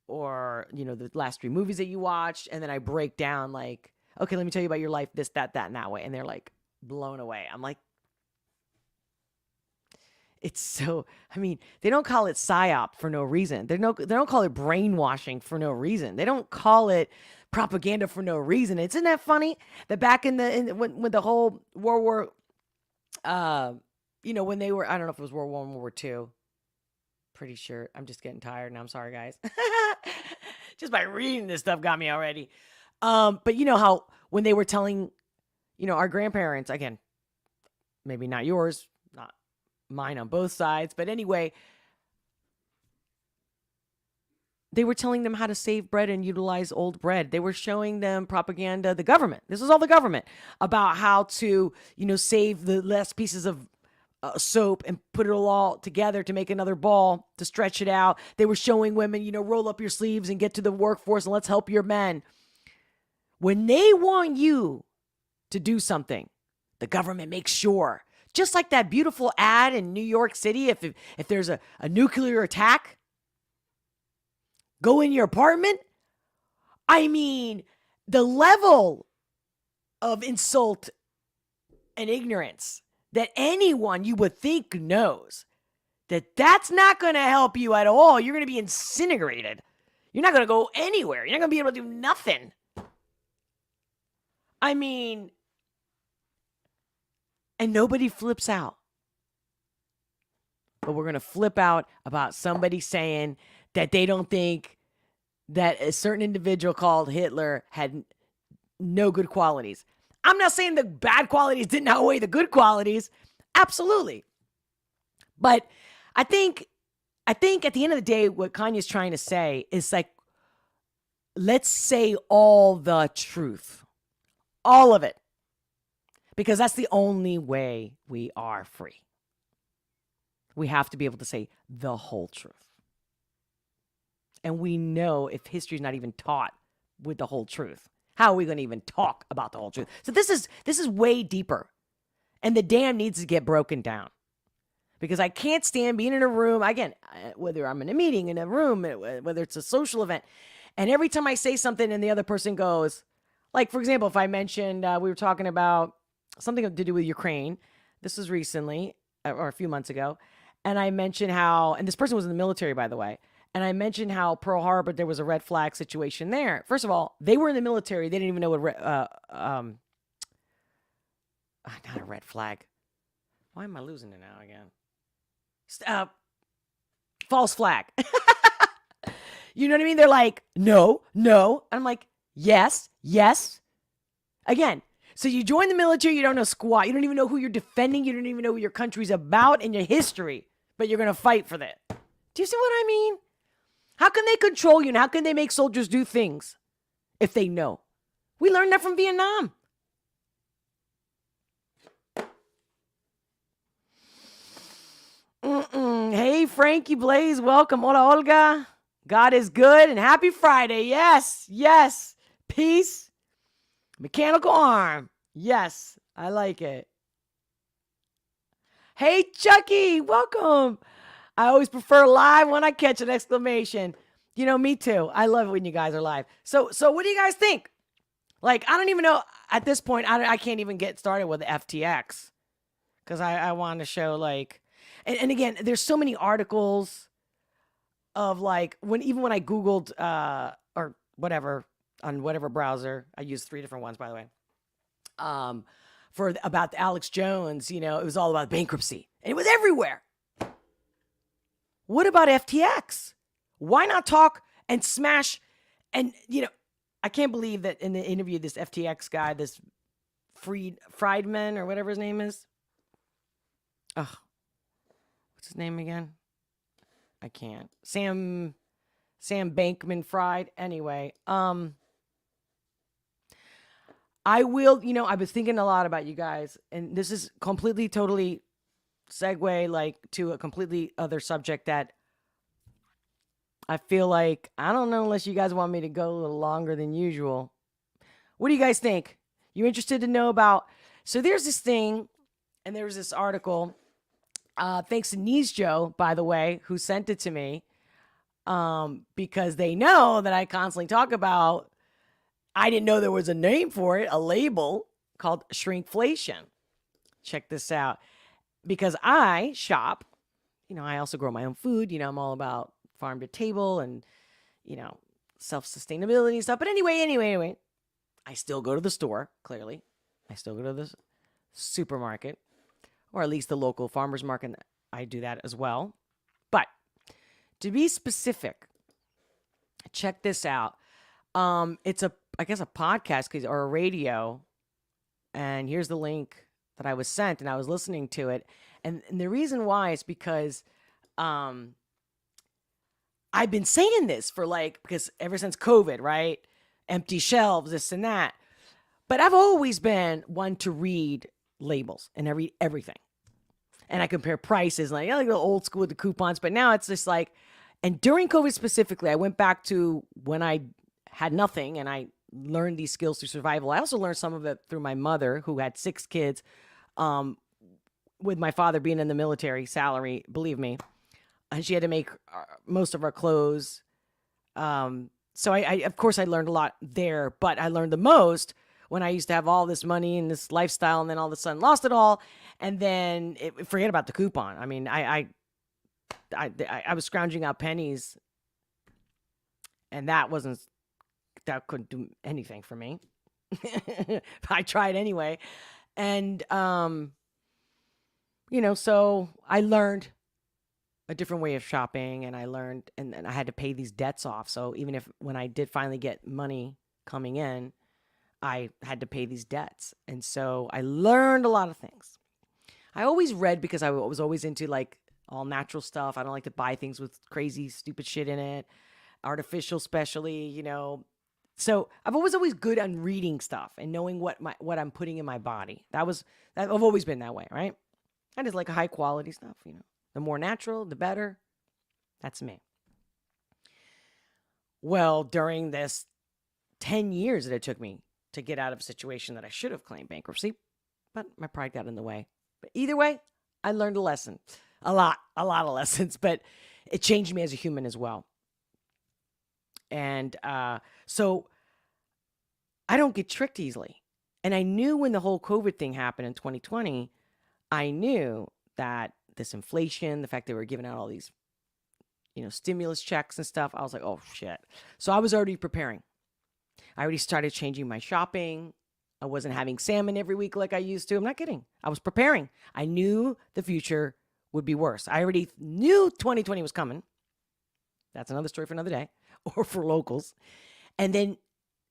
Or, the last 3 movies that you watched. And then I break down like, okay, let me tell you about your life, this, that, and that way. And they're like blown away. I'm like, it's so, they don't call it psyop for no reason. They don't call it brainwashing for no reason. They don't call it propaganda for no reason. Isn't that funny that back when the whole World War, when they were, I don't know if it was World War I, World War II. Pretty sure. I'm just getting tired now. I'm sorry, guys. Just by reading this stuff got me already. But you know how when they were telling, our grandparents, again, maybe not yours, not mine on both sides, but anyway, they were telling them how to save bread and utilize old bread. They were showing them propaganda, the government. This was all the government about how to, save the last pieces of soap and put it all together to make another ball to stretch it out. They were showing women, roll up your sleeves and get to the workforce and let's help your men. When they want you to do something, the government makes sure. Just like that beautiful ad in New York City, if there's a nuclear attack, go in your apartment. The level of insult and ignorance that anyone you would think knows that's not going to help you at all. You're going to be incinerated. You're not going to go anywhere. You're not going to be able to do nothing. And nobody flips out. But we're going to flip out about somebody saying that they don't think that a certain individual called Hitler had no good qualities. I'm not saying the bad qualities didn't outweigh the good qualities. Absolutely. But I think at the end of the day, what Kanye's trying to say is like, let's say all the truth. All of it. Because that's the only way we are free. We have to be able to say the whole truth. And we know if history is not even taught with the whole truth, how are we going to even talk about the whole truth? So this is way deeper. And the dam needs to get broken down. Because I can't stand being in a room, again, whether I'm in a meeting, in a room, whether it's a social event, and every time I say something and the other person goes, like, for example, if I mentioned, we were talking about something to do with Ukraine. This was recently, or a few months ago. And I mentioned how, and this person was in the military, by the way. And I mentioned how Pearl Harbor, there was a red flag situation there. First of all, they were in the military. They didn't even know what, not a red flag. Why am I losing it now again? False flag. You know what I mean? They're like, no, no. And I'm like, yes, yes. Again, so you join the military, you don't know squat. You don't even know who you're defending. You don't even know what your country's about and your history, but you're going to fight for that. Do you see what I mean? How can they control you and how can they make soldiers do things if they know? We learned that from Vietnam. Hey, Frankie Blaze, welcome. Hola, Olga. God is good and happy Friday. Yes, yes. Peace. Mechanical arm. Yes, I like it. Hey, Chucky, welcome. I always prefer live when I catch an exclamation. You know, me too. I love it when you guys are live. So what do you guys think? Like, I don't even know at this point. I can't even get started with the FTX because I want to show like, and again, there's so many articles of like even when I Googled or whatever on whatever browser, I used 3 different ones, by the way. About Alex Jones, it was all about bankruptcy and it was everywhere. What about FTX? Why not talk and smash? And, I can't believe that in the interview, this FTX guy, this Friedman or whatever his name is. Oh, what's his name again? I can't. Sam Bankman-Fried. Anyway, I will, I've been thinking a lot about you guys, and this is completely, totally segue like to a completely other subject that I feel like, I don't know unless you guys want me to go a little longer than usual. What do you guys think? You interested to know about? So there's this thing, and there was this article, thanks to Knees Joe, by the way, who sent it to me, because they know that I constantly talk about, I didn't know there was a name for it, a label called Shrinkflation. Check this out. Because I shop, I also grow my own food. I'm all about farm to table and, self-sustainability stuff. But anyway, I still go to the store, clearly. I still go to the supermarket, or at least the local farmer's market. I do that as well. But to be specific, check this out. It's a podcast or a radio. And here's the link that I was sent, and I was listening to it. And the reason why is because I've been saying this for because ever since COVID, right? Empty shelves, this and that. But I've always been one to read labels and I read everything. And I compare prices, I like the old school with the coupons, but now it's just and during COVID specifically, I went back to when I had nothing and I learned these skills through survival. I also learned some of it through my mother who had 6 kids, with my father being in the military salary, believe me. And she had to make most of our clothes. So I of course I learned a lot there, but I learned the most when I used to have all this money and this lifestyle and then all of a sudden lost it all. And then forget about the coupon. I mean, I was scrounging out pennies and that couldn't do anything for me. I tried anyway. And, so I learned a different way of shopping and I learned, and I had to pay these debts off. So even when I did finally get money coming in, I had to pay these debts. And so I learned a lot of things. I always read because I was always into all natural stuff. I don't like to buy things with crazy, stupid shit in it, artificial, especially, So I've always good on reading stuff and knowing what I'm putting in my body. I've always been that way, right? I just like high quality stuff, The more natural, the better. That's me. Well, during this 10 years that it took me to get out of a situation that I should have claimed bankruptcy, but my pride got in the way. But either way, I learned a lesson. A lot of lessons, but it changed me as a human as well. And so I don't get tricked easily. And I knew when the whole COVID thing happened in 2020, I knew that this inflation, the fact that we were giving out all these stimulus checks and stuff. I was like, oh shit. So I was already preparing. I already started changing my shopping. I wasn't having salmon every week like I used to. I'm not kidding. I was preparing. I knew the future would be worse. I already knew 2020 was coming. That's another story for another day, or for locals. And then,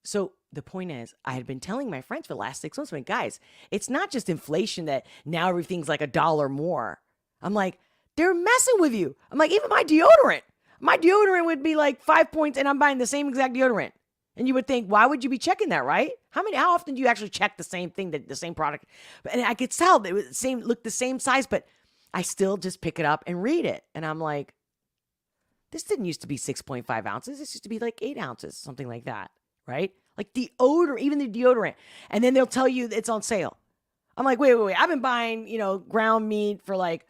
so the point is, I had been telling my friends for the last 6 months, guys, it's not just inflation that now everything's like $1 more. I'm like, they're messing with you. I'm like, even my deodorant would be like 5 points, and I'm buying the same exact deodorant. And you would think, why would you be checking that, right? How often do you actually check the same thing, the same product? And I could tell it was looked the same size, but I still just pick it up and read it. And I'm like, this didn't used to be 6.5 ounces. This used to be like 8 ounces, something like that, right? Like even the deodorant. And then they'll tell you it's on sale. I'm like, wait. I've been buying, ground meat for like,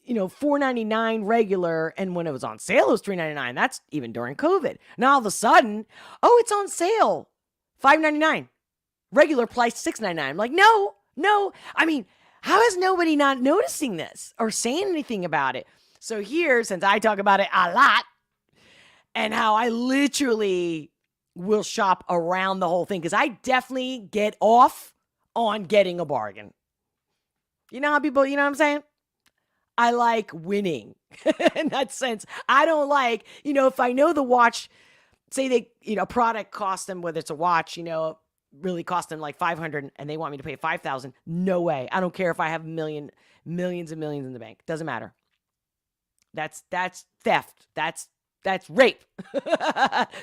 $4.99 regular, and when it was on sale, it was $3.99. That's even during COVID. Now all of a sudden, oh, it's on sale, $5.99. Regular price $6.99. I'm like, no. I mean, how is nobody not noticing this or saying anything about it? So here, since I talk about it a lot, and how I literally will shop around the whole thing, because I definitely get off on getting a bargain. You know how people, you know what I'm saying? I like winning in that sense. I don't like, if I know the watch, say they, product cost them, whether it's a watch, really cost them like $500 and they want me to pay $5,000. No way. I don't care if I have millions and millions in the bank. Doesn't matter. That's theft. That's rape.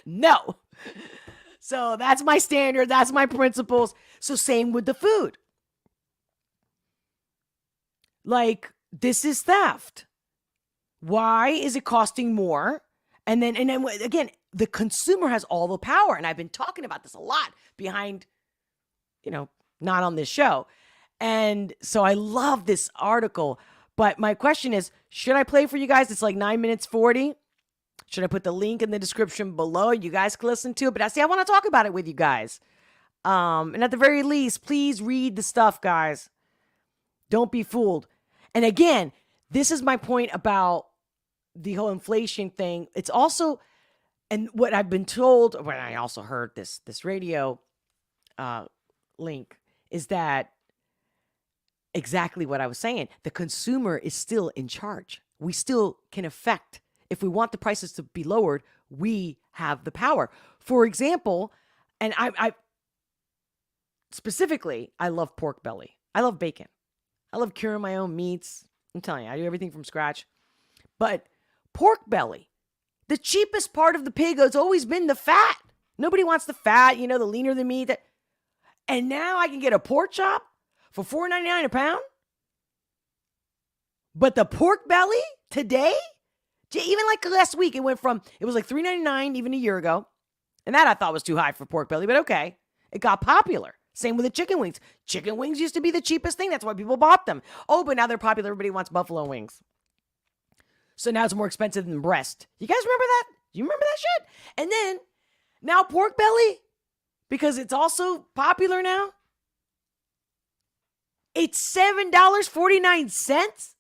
No. So that's my standard. That's my principles. So same with the food. Like, this is theft. Why is it costing more? And then again, the consumer has all the power. And I've been talking about this a lot behind, not on this show. And so I love this article. But my question is, should I play for you guys? It's like 9 minutes 40. Should I put the link in the description below? You guys can listen to it. But I want to talk about it with you guys. And at the very least, please read the stuff, guys. Don't be fooled. And again, this is my point about the whole inflation thing. It's also, and what I've been told, when I also heard this radio link, is that exactly what I was saying. The consumer is still in charge. We still can affect. If we want the prices to be lowered, we have the power. For example, and I specifically, I love pork belly. I love bacon. I love curing my own meats. I'm telling you, I do everything from scratch. But pork belly, the cheapest part of the pig has always been the fat. Nobody wants the fat, the leaner the meat. And now I can get a pork chop for $4.99 a pound. But the pork belly today, even like last week, it was like $3.99 even a year ago. And that I thought was too high for pork belly, but okay. It got popular. Same with the chicken wings. Chicken wings used to be the cheapest thing. That's why people bought them. Oh, but now they're popular. Everybody wants buffalo wings. So now it's more expensive than breast. You guys remember that? You remember that shit? And then now pork belly, because it's also popular now, it's $7.49.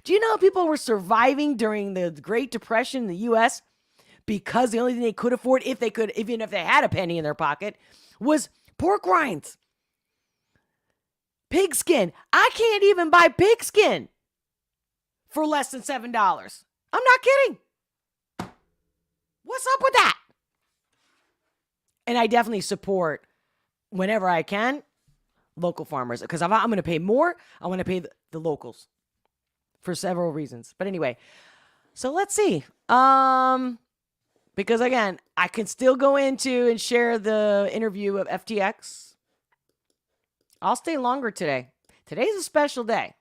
Do you know people were surviving during the Great Depression in the U.S.? Because the only thing they could afford, even if they had a penny in their pocket, was pork rinds. Pig skin. I can't even buy pig skin for less than $7. I'm not kidding. What's up with that? And I definitely support, whenever I can, local farmers. Because if I'm going to pay more, I want to pay the locals for several reasons. But anyway, so let's see. Because again, I can still go into and share the interview of FTX. I'll stay longer today. Today's a special day.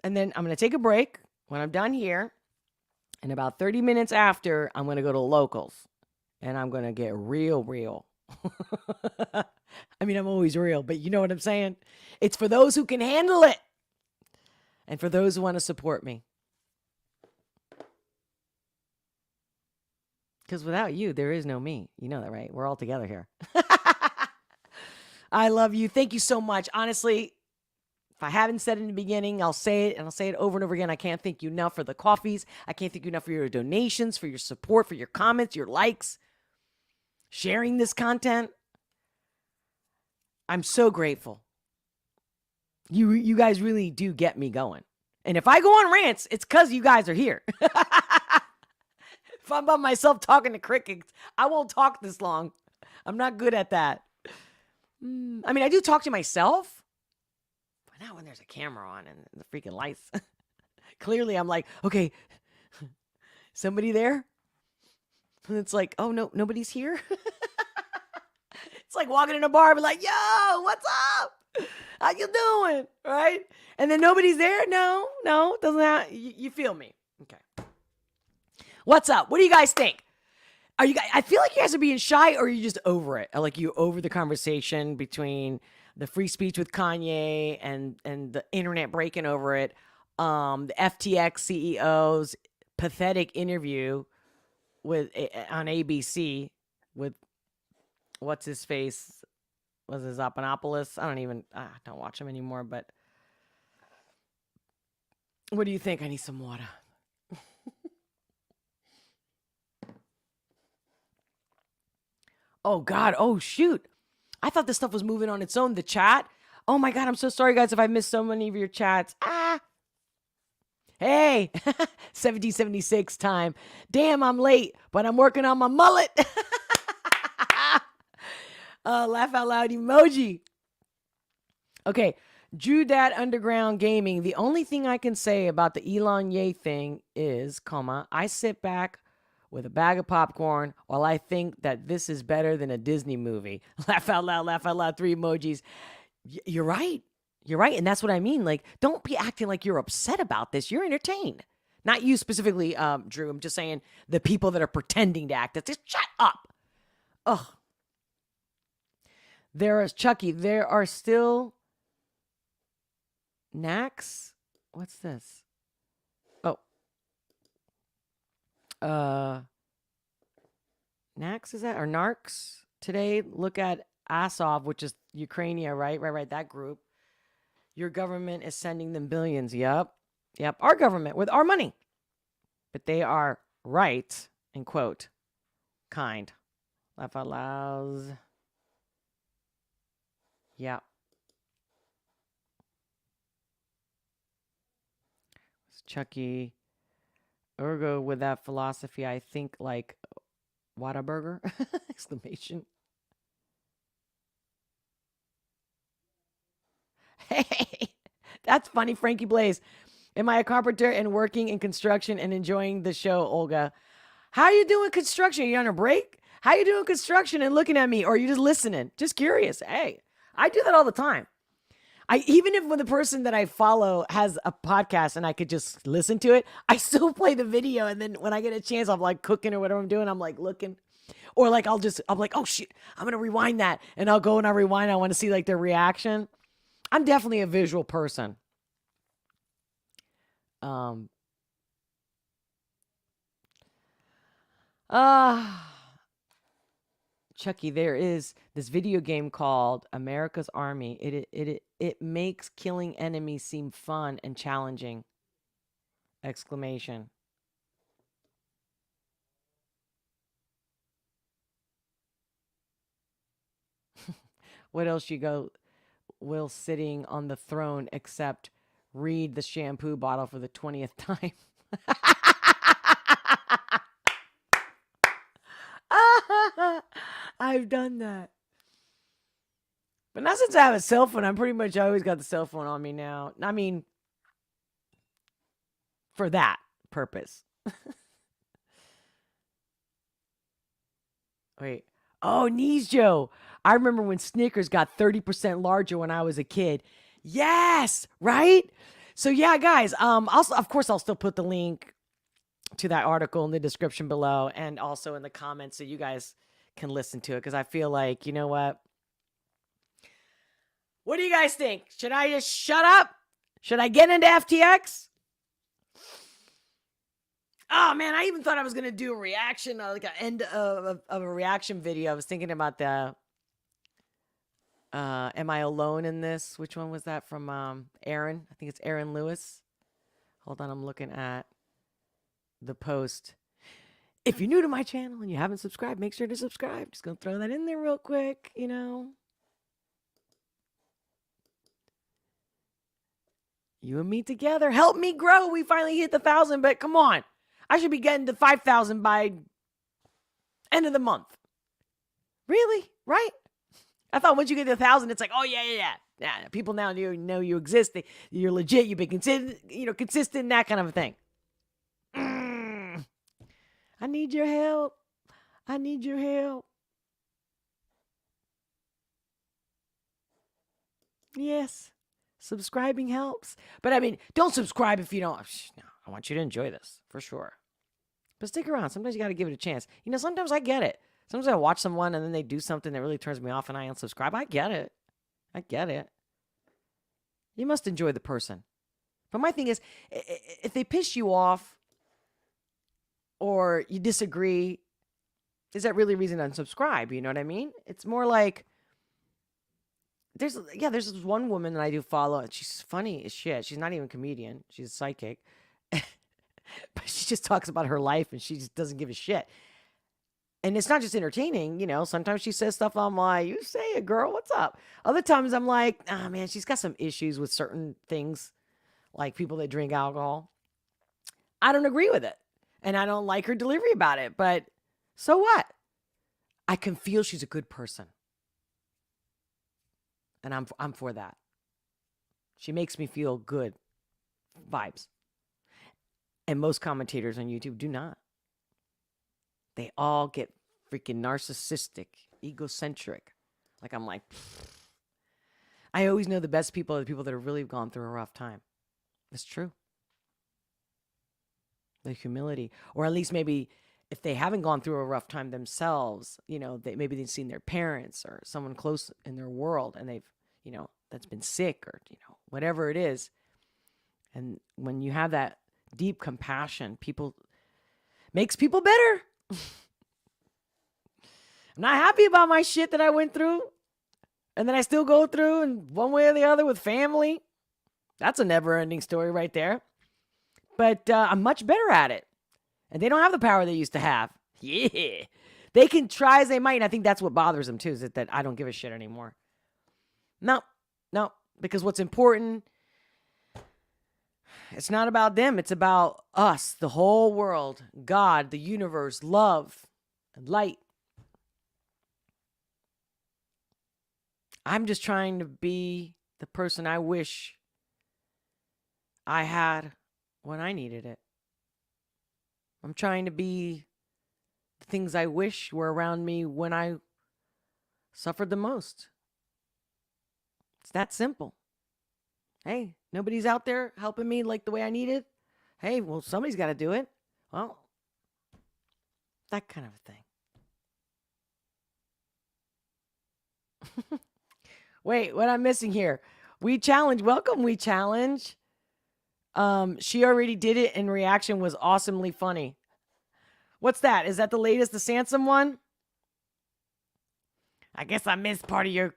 And then I'm going to take a break when I'm done here. And about 30 minutes after, I'm going to go to locals. And I'm going to get real. I mean, I'm always real, but you know what I'm saying? It's for those who can handle it. And for those who want to support me. Because without you, there is no me. You know that, right? We're all together here. I love you. Thank you so much. Honestly, If I haven't said it in the beginning, I'll say it, and I'll say it over and over again. I can't thank you enough for the coffees. I can't thank you enough for your donations, for your support, for your comments, your likes, sharing this content. I'm so grateful. You guys really do get me going. And if I go on rants, it's because you guys are here. If I'm by myself talking to crickets, I won't talk this long. I'm not good at that. I mean, I do talk to myself, but not when there's a camera on and the freaking lights. Clearly, I'm like, okay, somebody there? And it's like, oh, no, nobody's here? It's like walking in a bar and be like, yo, what's up? How you doing? Right? And then nobody's there? No, doesn't have, you feel me. Okay. What's up? What do you guys think? Are you guys, I feel like you guys are being shy, or are you just over it? Like you over the conversation between the free speech with Kanye and the internet breaking over it, the FTX CEO's pathetic interview with on ABC with what's his face? Was it Zapanopoulos? I don't watch him anymore, but what do you think? I need some water. Oh, God. Oh, shoot. I thought this stuff was moving on its own. The chat. Oh, my God. I'm so sorry, guys, if I missed so many of your chats. Hey, 1776 time. Damn, I'm late, but I'm working on my mullet. Laugh out loud emoji. Okay. Drew Dad Underground Gaming. The only thing I can say about the Elon Ye thing is, I sit back with a bag of popcorn while I think that this is better than a Disney movie. Laugh out loud, 3 emojis. You're right. You're right. And that's what I mean. Like, don't be acting like you're upset about this. You're entertained. Not you specifically, Drew. I'm just saying the people that are pretending to act. Just shut up. Ugh. Chucky, there are still knacks. What's this? Nax, is that? Or Narcs? Today, look at Azov, which is Ukraine, right? Right. That group. Your government is sending them billions. Yep. Our government with our money. But they are right, in quote, kind. Laugh out loud. Yeah. It's Chucky. Ergo, with that philosophy, I think like Whataburger! Exclamation. Hey, that's funny, Frankie Blaze. Am I a carpenter and working in construction and enjoying the show, Olga? How you doing construction? Are you on a break? How you doing construction and looking at me? Or are you just listening? Just curious. Hey, I do that all the time. Even if when the person that I follow has a podcast and I could just listen to it, I still play the video. And then when I get a chance, I'm like cooking or whatever I'm doing, I'm like looking. Or like I'm like, oh shit, I'm going to rewind that. And I'll go and I'll rewind. I want to see like their reaction. I'm definitely a visual person. Chucky, there is this video game called America's Army. It makes killing enemies seem fun and challenging. Exclamation. What else you go will sitting on the throne except read the shampoo bottle for the 20th time? I've done that. But not since I have a cell phone. I'm pretty much always got the cell phone on me now. I mean, for that purpose. Wait. Oh, Knees Joe. I remember when Snickers got 30% larger when I was a kid. Yes, right? So yeah, guys, also of course I'll still put the link to that article in the description below and also in the comments so you guys can listen to it, because I feel like, you know what? What do you guys think? Should I just shut up? Should I get into FTX? Oh man, I even thought I was gonna do a reaction, like an end of a reaction video. I was thinking about Am I alone in this? Which one was that from Aaron? I think it's Aaron Lewis. Hold on, I'm looking at the post. If you're new to my channel and you haven't subscribed, make sure to subscribe. Just gonna throw that in there real quick, you know. You and me together. Help me grow. We finally hit the 1,000, but come on. I should be getting to 5,000 by end of the month. Really? Right? I thought once you get to 1,000, it's like, oh yeah. People now know you exist. You're legit. You've been consistent, that kind of a thing. I need your help. I need your help. Yes. Subscribing helps. But I mean, don't subscribe if you don't. No, I want you to enjoy this for sure. But stick around. Sometimes you got to give it a chance. You know, sometimes I get it. Sometimes I watch someone and then they do something that really turns me off and I unsubscribe. I get it. You must enjoy the person. But my thing is, if they piss you off or you disagree, is that really a reason to unsubscribe? You know what I mean? It's more like, there's this one woman that I do follow, and she's funny as shit. She's not even a comedian. She's a psychic. But she just talks about her life, and she just doesn't give a shit. And it's not just entertaining, you know. Sometimes she says stuff, I'm like, you say it, girl, what's up? Other times I'm like, oh, man, she's got some issues with certain things, like people that drink alcohol. I don't agree with it. And I don't like her delivery about it. But so what? I can feel she's a good person. And I'm for that. She makes me feel good vibes. And most commentators on YouTube do not. They all get freaking narcissistic, egocentric. Like I'm like, I always know the best people are the people that have really gone through a rough time. It's true. The humility, or at least maybe if they haven't gone through a rough time themselves, you know, maybe they've seen their parents or someone close in their world and they've, you know, that's been sick or, you know, whatever it is. And when you have that deep compassion, makes people better. I'm not happy about my shit that I went through and then I still go through in one way or the other with family. That's a never ending story right there. But I'm much better at it. And they don't have the power they used to have. Yeah. They can try as they might. And I think that's what bothers them too, is that I don't give a shit anymore. No. Because what's important, it's not about them. It's about us, the whole world, God, the universe, love, and light. I'm just trying to be the person I wish I had when I needed it. I'm trying to be the things I wish were around me when I suffered the most. It's that simple. Hey, nobody's out there helping me like the way I need it. Hey, well, somebody's got to do it. Well, that kind of a thing. Wait, what I'm missing here? We Challenge. Welcome, We Challenge. She already did it and reaction was awesomely funny. What's that? Is that the latest, the Sansom one? I guess I missed part of your...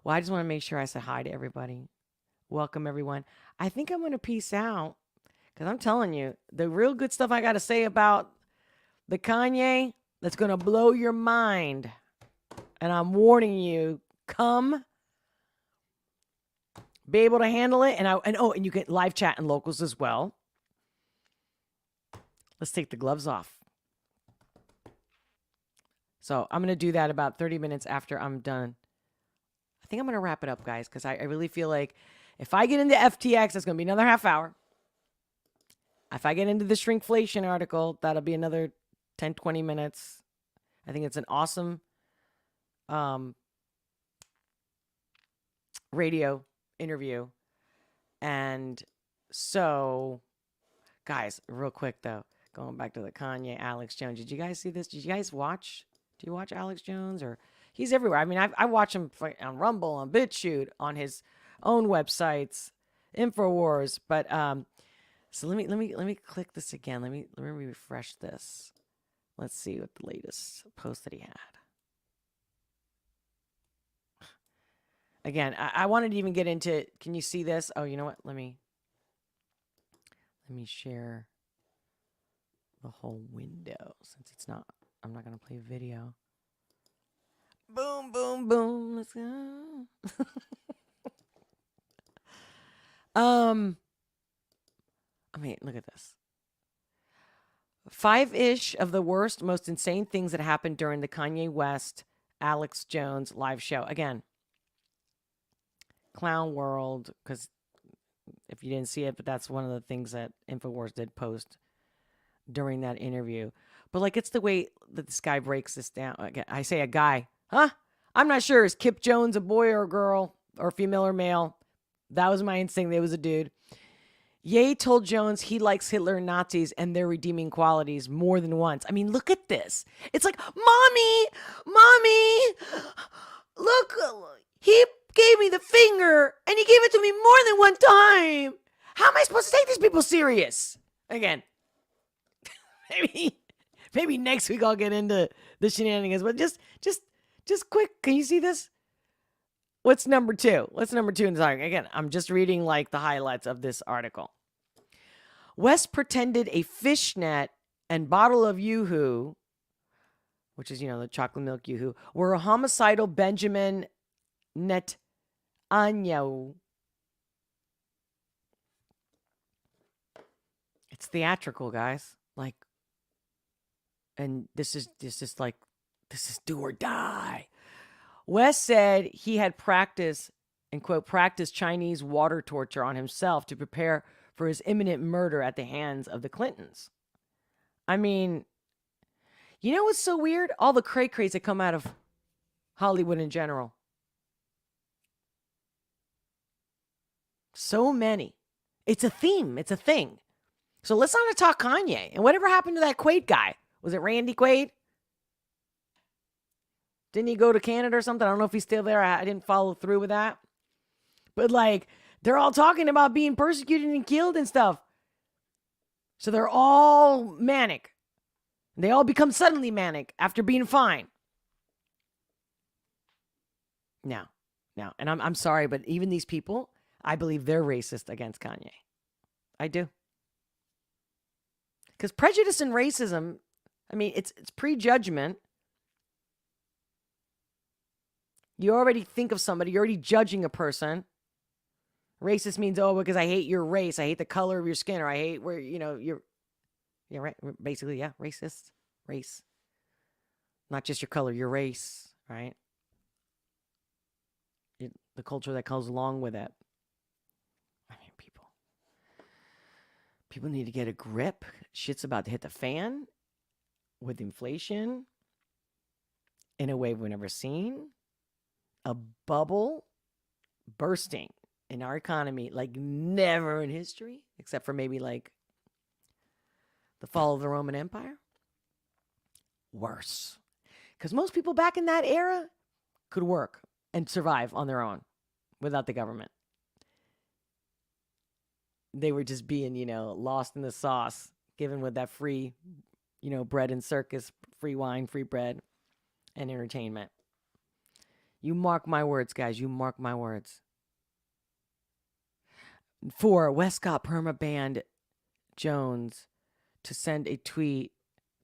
Well, I just want to make sure I said hi to everybody. Welcome, everyone. I think I'm going to peace out because I'm telling you, the real good stuff I got to say about the Kanye that's going to blow your mind. And I'm warning you, come be able to handle it. And you get live chat and locals as well. Let's take the gloves off. So I'm going to do that about 30 minutes after I'm done. I think I'm going to wrap it up, guys, because I really feel like if I get into FTX, that's going to be another half hour. If I get into the Shrinkflation article, that'll be another 10, 20 minutes. I think it's an awesome radio interview. And so, guys, real quick, though, going back to the Kanye, Alex Jones. Did you guys see this? Did you guys watch? Do you watch Alex Jones? Or he's everywhere. I mean, I watch him on Rumble, on BitChute, on his own websites, InfoWars. But so let me click this again. Let me refresh this. Let's see what the latest post that he had. Again, I wanted to even get into, can you see this? Oh, you know what? Let me share the whole window since it's not, I'm not going to play video. Boom, boom, boom. Let's go. I mean, look at this. 5-ish of the worst, most insane things that happened during the Kanye West, Alex Jones live show. Again, Clown World, because if you didn't see it, but that's one of the things that InfoWars did post during that interview. But like, it's the way that this guy breaks this down. Again, I say a guy, huh? I'm not sure. Is Kip Jones a boy or a girl or female or male? That was my instinct. It was a dude. Ye told Jones he likes Hitler and Nazis and their redeeming qualities more than once. I mean, look at this. It's like, mommy, look, he gave me the finger and he gave it to me more than one time. How am I supposed to take these people serious? Again, maybe next week I'll get into the shenanigans, but just quick. Can you see this? What's number 2? What's number 2 in the article? Again, I'm just reading like the highlights of this article. West pretended a fishnet and bottle of Yoo-Hoo, which is, the chocolate milk Yoo-Hoo, were a homicidal Benjamin Netanyahu. It's theatrical, guys. Like, and this is do or die. West said he had practiced Chinese water torture on himself to prepare for his imminent murder at the hands of the Clintons. I mean, you know what's so weird? All the cray-crays that come out of Hollywood in general. So many. It's a theme. It's a thing. So let's not talk Kanye. And whatever happened to that Quaid guy? Was it Randy Quaid? Didn't he go to Canada or something? I don't know if he's still there. I didn't follow through with that. But like, they're all talking about being persecuted and killed and stuff. So they're all manic. They all become suddenly manic after being fine. Now, and I'm sorry, but even these people, I believe they're racist against Kanye. I do. Because prejudice and racism, I mean, it's prejudgment. You already think of somebody, you're already judging a person. Racist means, because I hate your race, I hate the color of your skin, or I hate where, you're, yeah, right, basically, yeah, racist, race. Not just your color, your race, right? The culture that comes along with it. I mean, people need to get a grip. Shit's about to hit the fan with inflation in a way we've never seen. A bubble bursting in our economy like never in history, except for maybe like the fall of the Roman Empire. Worse. Because most people back in that era could work and survive on their own without the government. They were just being, lost in the sauce, given with that free, bread and circus, free wine, free bread, and entertainment. You mark my words, guys. You mark my words. 4, Westcott permabanned Jones to send a tweet.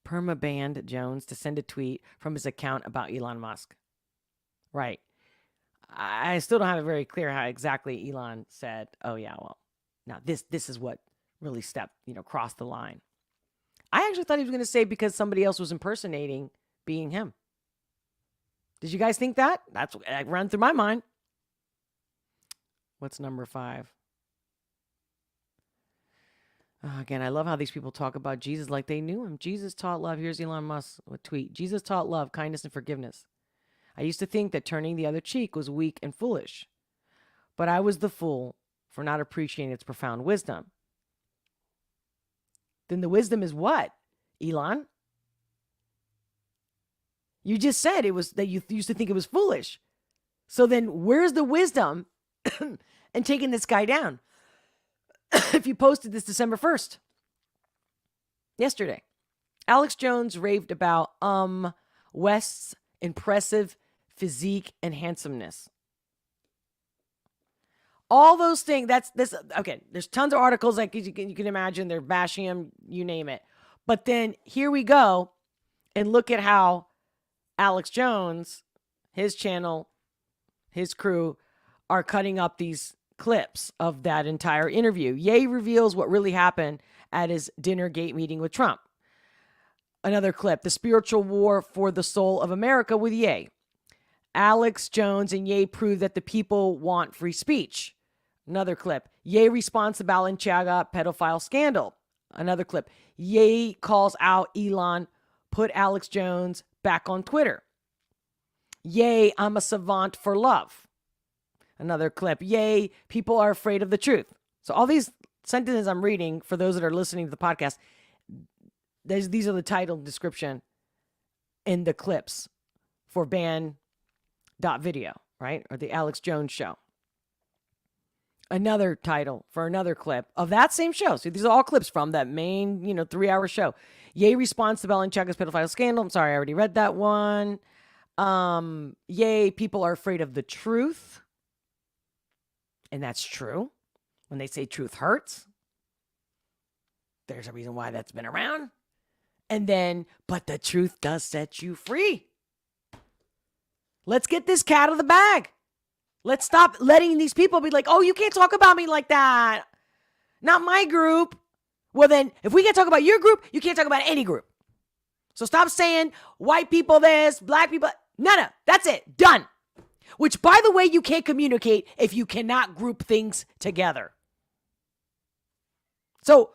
Permabanned Jones to send a tweet from his account about Elon Musk. Right. I still don't have it very clear how exactly Elon said, oh yeah, well, now this is what really crossed the line. I actually thought he was going to say because somebody else was impersonating being him. Did you guys think that? That's what ran through my mind. What's number 5? Again, I love how these people talk about Jesus like they knew him. Jesus taught love. Here's Elon Musk with a tweet. Jesus taught love, kindness, and forgiveness. I used to think that turning the other cheek was weak and foolish, but I was the fool for not appreciating its profound wisdom. Then the wisdom is what, Elon? You just said it was that you used to think it was foolish. So then where's the wisdom in taking this guy down? If you posted this December 1st, yesterday, Alex Jones raved about West's impressive physique and handsomeness. All those things. That's this. Okay, there's tons of articles like you can imagine. They're bashing him, you name it. But then here we go, and look at how Alex Jones, his channel, his crew are cutting up these clips of that entire interview. Ye reveals what really happened at his dinner gate meeting with Trump. Another clip, the spiritual war for the soul of America with Ye. Alex Jones and Ye prove that the people want free speech. Another clip, Ye responds to Balenciaga pedophile scandal. Another clip, Ye calls out Elon, put Alex Jones back on Twitter. Ye, I'm a savant for love. Another clip, Ye, people are afraid of the truth. So all these sentences I'm reading, for those that are listening to the podcast, these are the title description in the clips for ban.video, right? Or the Alex Jones show. Another title for another clip of that same show. So these are all clips from that main, 3-hour show. Ye responds to Balenciaga's pedophile scandal. I'm sorry, I already read that one. Ye, people are afraid of the truth. And that's true. When they say truth hurts, there's a reason why that's been around. And then, but the truth does set you free. Let's get this cat out of the bag. Let's stop letting these people be like, oh, you can't talk about me like that. Not my group. Well, then, if we can't talk about your group, you can't talk about any group. So stop saying white people this, black people. No, that's it. Done. Which, by the way, you can't communicate if you cannot group things together. So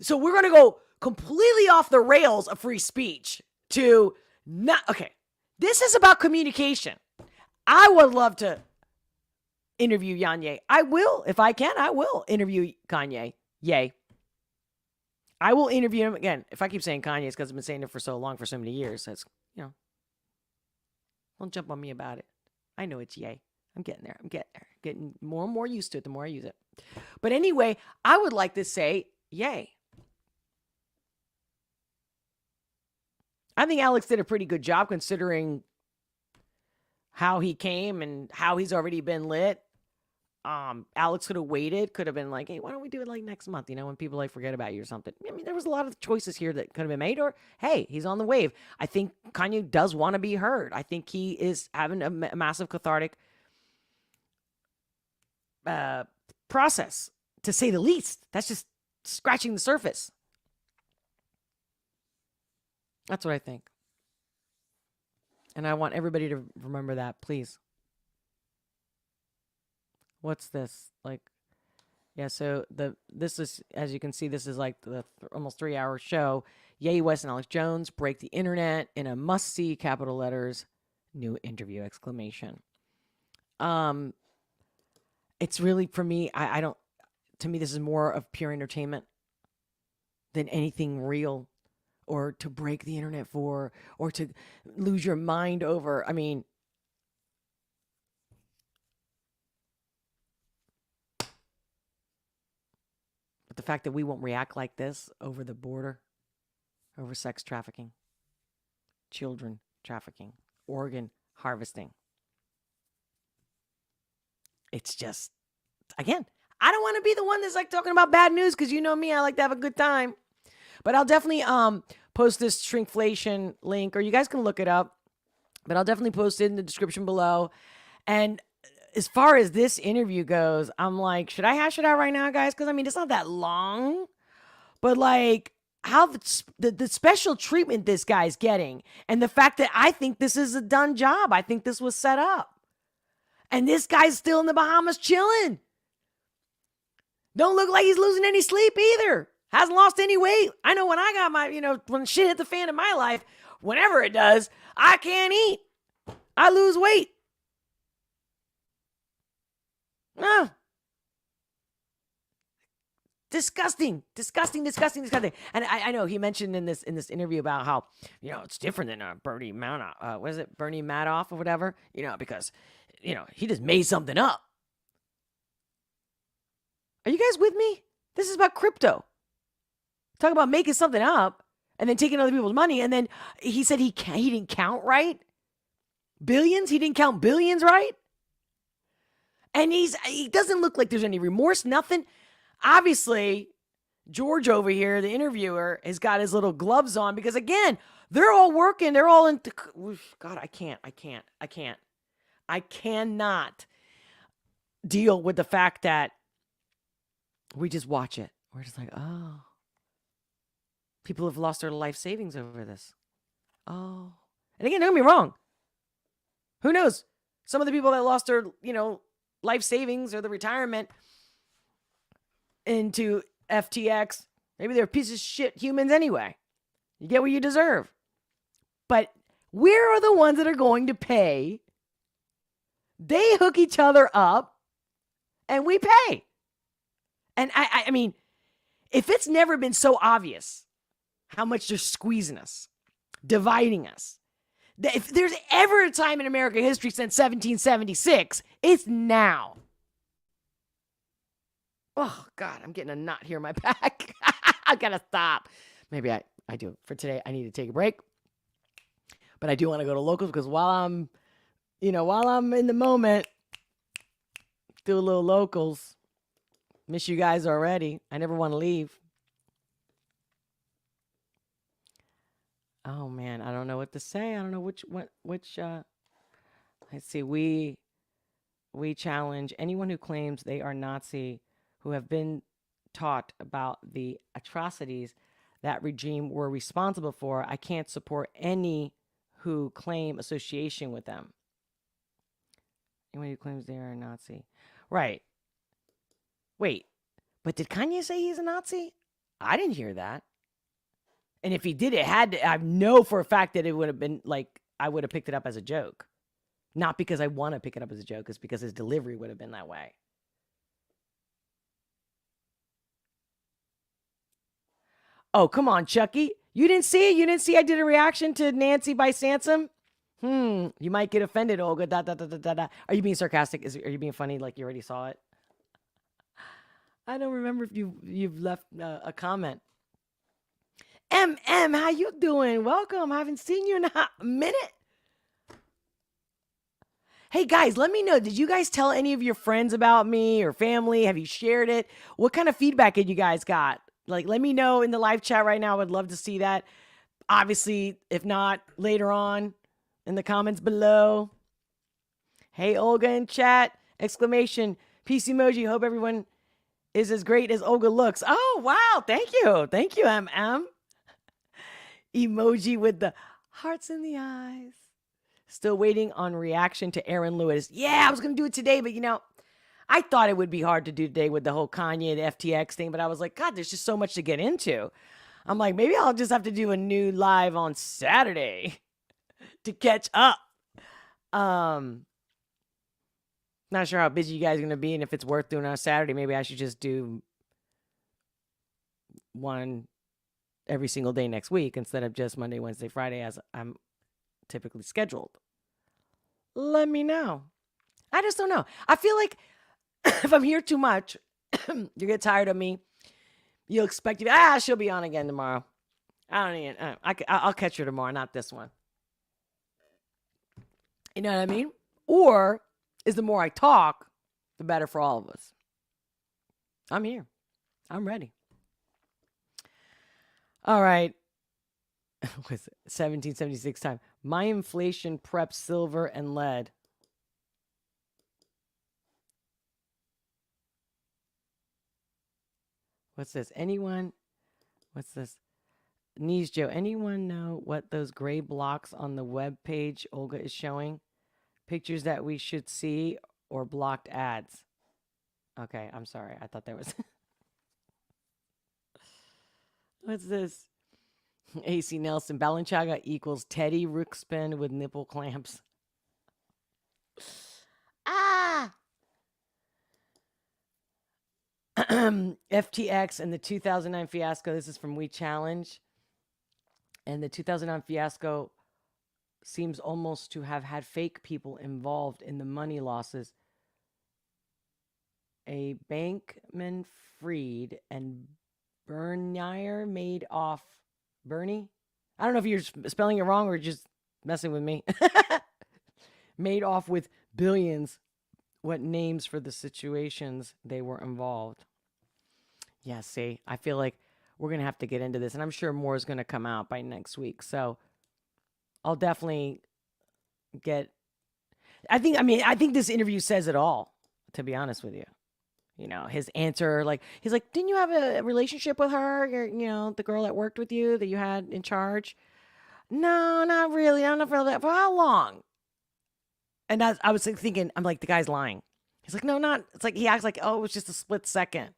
we're going to go completely off the rails of free speech to not. Okay, this is about communication. I would love to interview Kanye. I will, if I can, I will interview Kanye. Yay. I will interview him again. If I keep saying Kanye, it's because I've been saying it for so long, for so many years. That's, don't jump on me about it. I know it's Ye. I'm getting there. Getting more and more used to it the more I use it. But anyway, I would like to say Ye. I think Alex did a pretty good job considering how he came and how he's already been lit. Alex could have waited, could have been like, hey, why don't we do it like next month? When people like forget about you or something. I mean, there was a lot of choices here that could have been made, or hey, he's on the wave. I think Kanye does want to be heard. I think he is having a massive cathartic process, to say the least. That's just scratching the surface. That's what I think. And I want everybody to remember that, please. What's this? So this is, as you can see, this is like the almost 3-hour show. Ye West and Alex Jones break the internet in a must-see, capital letters, new interview, exclamation. It's really, for me, to me, this is more of pure entertainment than anything real, or to break the internet for, or to lose your mind over. I mean, but the fact that we won't react like this over the border, over sex trafficking, children trafficking, organ harvesting. It's just, again, I don't want to be the one that's like talking about bad news, because you know me, I like to have a good time. But I'll definitely post this Shrinkflation link, or you guys can look it up. But I'll definitely post it in the description below. And as far as this interview goes, I'm like, should I hash it out right now, guys? Because, I mean, it's not that long. But, like, how the special treatment this guy's getting, and the fact that I think this is a done job. I think this was set up. And this guy's still in the Bahamas chilling. Don't look like he's losing any sleep either. Hasn't lost any weight. I know when I got my, when shit hit the fan in my life, whenever it does, I can't eat. I lose weight. No. Disgusting. And I know he mentioned in this interview about how, it's different than Bernie Madoff. What is it? Bernie Madoff or whatever? Because, he just made something up. Are you guys with me? This is about crypto. Talk about making something up and then taking other people's money. And then he said he didn't count right. Billions. He didn't count billions right. And he doesn't look like there's any remorse, nothing. Obviously, George over here, the interviewer, has got his little gloves on because, again, they're all working. They're all into. God, I cannot deal with the fact that we just watch it. We're just like, oh, people have lost their life savings over this. Oh, and again, don't get me wrong. Who knows? Some of the people that lost their, life savings or the retirement into FTX, maybe they're pieces of shit humans anyway. You get what you deserve. But we're the ones that are going to pay. They hook each other up and we pay. And I mean, if it's never been so obvious how much they're squeezing us, dividing us, if there's ever a time in American history since 1776, it's now. Oh, God, I'm getting a knot here in my back. I've got to stop. Maybe I do. For today, I need to take a break. But I do want to go to locals because while I'm in the moment, do a little locals. Miss you guys already. I never want to leave. Oh, man, I don't know what to say. I don't know which let's see. We challenge anyone who claims they are Nazi, who have been taught about the atrocities that regime were responsible for. I can't support any who claim association with them. Anyone who claims they are a Nazi. Right. Wait, but did Kanye say he's a Nazi? I didn't hear that. And if he did, I know for a fact that it would have been like, I would have picked it up as a joke. Not because I want to pick it up as a joke, it's because his delivery would have been that way. Oh, come on, Chucky. You didn't see it? You didn't see I did a reaction to Nancy by Sansom? You might get offended, Olga. Are you being sarcastic? Are you being funny like you already saw it? I don't remember if you've left a comment. MM, how you doing? Welcome. I haven't seen you in a minute. Hey, guys, let me know. Did you guys tell any of your friends about me or family? Have you shared it? What kind of feedback had you guys got? Like, let me know in the live chat right now. I would love to see that. Obviously, if not, later on in the comments below. Hey, Olga in chat. Exclamation. Peace emoji. Hope everyone is as great as Olga looks. Oh, wow. Thank you. Thank you, MM. Emoji with the hearts in the eyes. Still waiting on reaction to Aaron Lewis. Yeah, I was going to do it today, but I thought it would be hard to do today with the whole Kanye, the FTX thing, but I was like, God, there's just so much to get into. I'm like, maybe I'll just have to do a new live on Saturday to catch up. Not sure how busy you guys are going to be and if it's worth doing on Saturday. Maybe I should just do one every single day next week instead of just Monday, Wednesday, Friday as I'm typically scheduled. Let me know. I just don't know. I feel like if I'm here too much, you get tired of me. You'll expect to she'll be on again tomorrow. I don't even. I'll catch her tomorrow, not this one. You know what I mean? Or is the more I talk, the better for all of us. I'm here. I'm ready. All right. Was 1776 time. My inflation preps silver and lead. What's this? What's this? Knees Joe, anyone know what those gray blocks on the web page Olga is showing? Pictures that we should see or blocked ads? Okay, I'm sorry. I thought there was... What's this? AC Nelson, Balenciaga equals Teddy Ruxpin with nipple clamps. FTX and the 2009 fiasco. This is from We Challenge. And the 2009 fiasco seems almost to have had fake people involved in the money losses. A bankman-fried and Bernier made off. Bernie? I don't know if you're spelling it wrong or just messing with me. Made off with billions what names for the situations they were involved. Yeah, see, I feel like we're going to have to get into this, and I'm sure more is going to come out by next week. So I'll definitely get, I think this interview says it all, to be honest with you. You know, his answer, like, he's like, didn't you have a relationship with her? The girl that worked with you that you had in charge? No, not really. I don't know for how long? And I was thinking, I'm like, the guy's lying. He's like, no, not. It's like he acts like, oh, it was just a split second.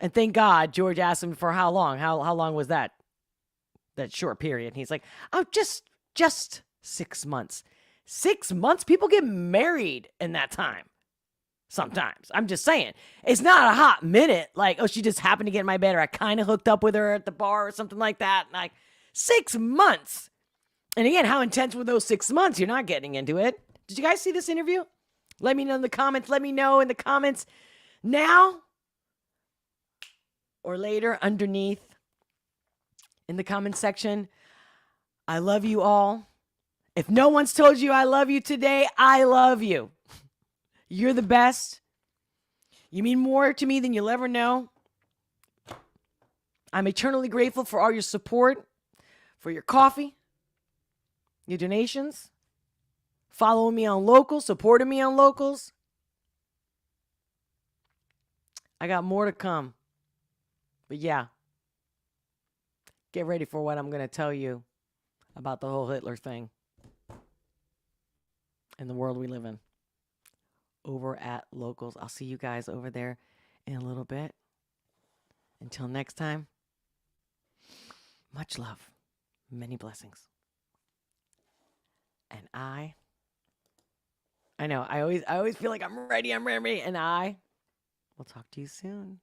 And thank God George asked him for how long. How long was that? That short period. And he's like, oh, just 6 months. 6 months? People get married in that time. Sometimes. I'm just saying. It's not a hot minute. Like, oh, she just happened to get in my bed, or I kind of hooked up with her at the bar or something like that. Like, 6 months. And again, how intense were those 6 months? You're not getting into it. Did you guys see this interview? Let me know in the comments. Let me know in the comments now or later underneath in the comment section. I love you all. If no one's told you I love you today, I love you. You're the best. You mean more to me than you'll ever know. I'm eternally grateful for all your support, for your coffee, your donations, following me on Locals, supporting me on Locals. I got more to come. But yeah, get ready for what I'm going to tell you about the whole Hitler thing and the world we live in. Over at Locals. I'll see you guys over there in a little bit. Until next time, much love, many blessings. And I know, I always feel like I'm ready, and I will talk to you soon.